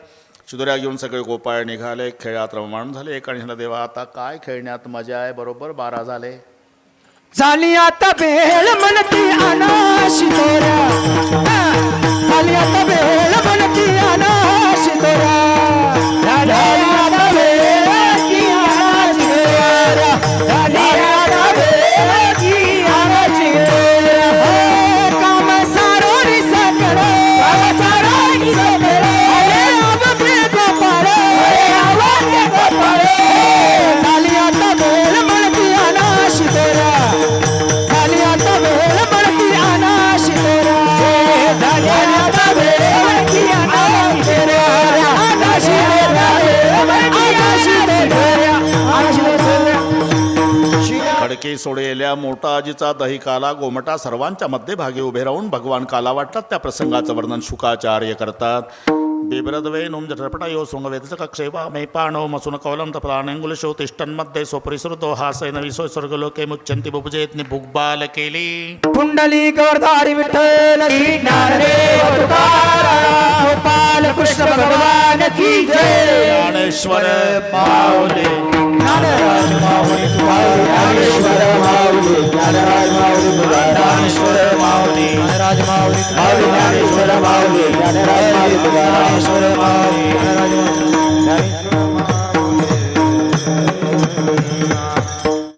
शिदोऱ्या घेऊन सगळे गोपाळ निघाले. खेळात रममाण झाले. एकाने म्हटलं, देवा आता काय खेळण्यात मजा आहे. बरोबर 12 झाले. झाली आता बेळ म्हणती अनाशी तोऱ्या, झाली आता बेळ म्हणती अनाशी तोऱ्या, झाली आता बेळ की अनाशी तोऱ्या, झाली आता बेळ की अनाशी तोऱ्या. हो काम सारोरी सकळ, काम सारोरी सकळ, अरे आवडे गोपाळ, अरे आवडे गोपाळ. झाली आता बेळ म्हणती अनाशी तोऱ्या, झाली आता वेळ म्हणती अनाशी तोऱ्या, झाली आता वेळ म्हणती अनाशी तोऱ्या, अनाशी तोऱ्या, अनाशी तोऱ्या. खडके सोडेल्या मोठा आजीचा दही काला गोमटा सर्वांच्या मध्यभागी उभे राहून भगवान काला वाटतात. त्या प्रसंगाचं वर्णन शुकाचार्य करतात. बिभ्रद्वे नोम जठरपटा यो सोंगवेदच कक्षेवा मे पाणो मसून कौलम तपलानेंगुल शो तिष्ठन्मध्ये स्वपरिसृतो हासैन विसो स्वर्गलोके मुच्यंती बुभुजेतनी भुग्बाल केली. पुंडली गौरधारी विठ्ठल श्री ज्ञानदेव तुकाराम गोपाल कृष्ण भगवान की जय. ज्ञानेश्वर माऊली, ज्ञानराज माऊली तुम्हारी, ज्ञानेश्वर माऊली, ज्ञानराज माऊली तुम्हारी, ज्ञानेश्वर माऊली, ज्ञानराज माऊली तुम्हारी, ज्ञानेश्वर माऊली, ज्ञानराज माऊली तुम्हारी, ज्ञानेश्वर माऊली, ज्ञानराज माऊली.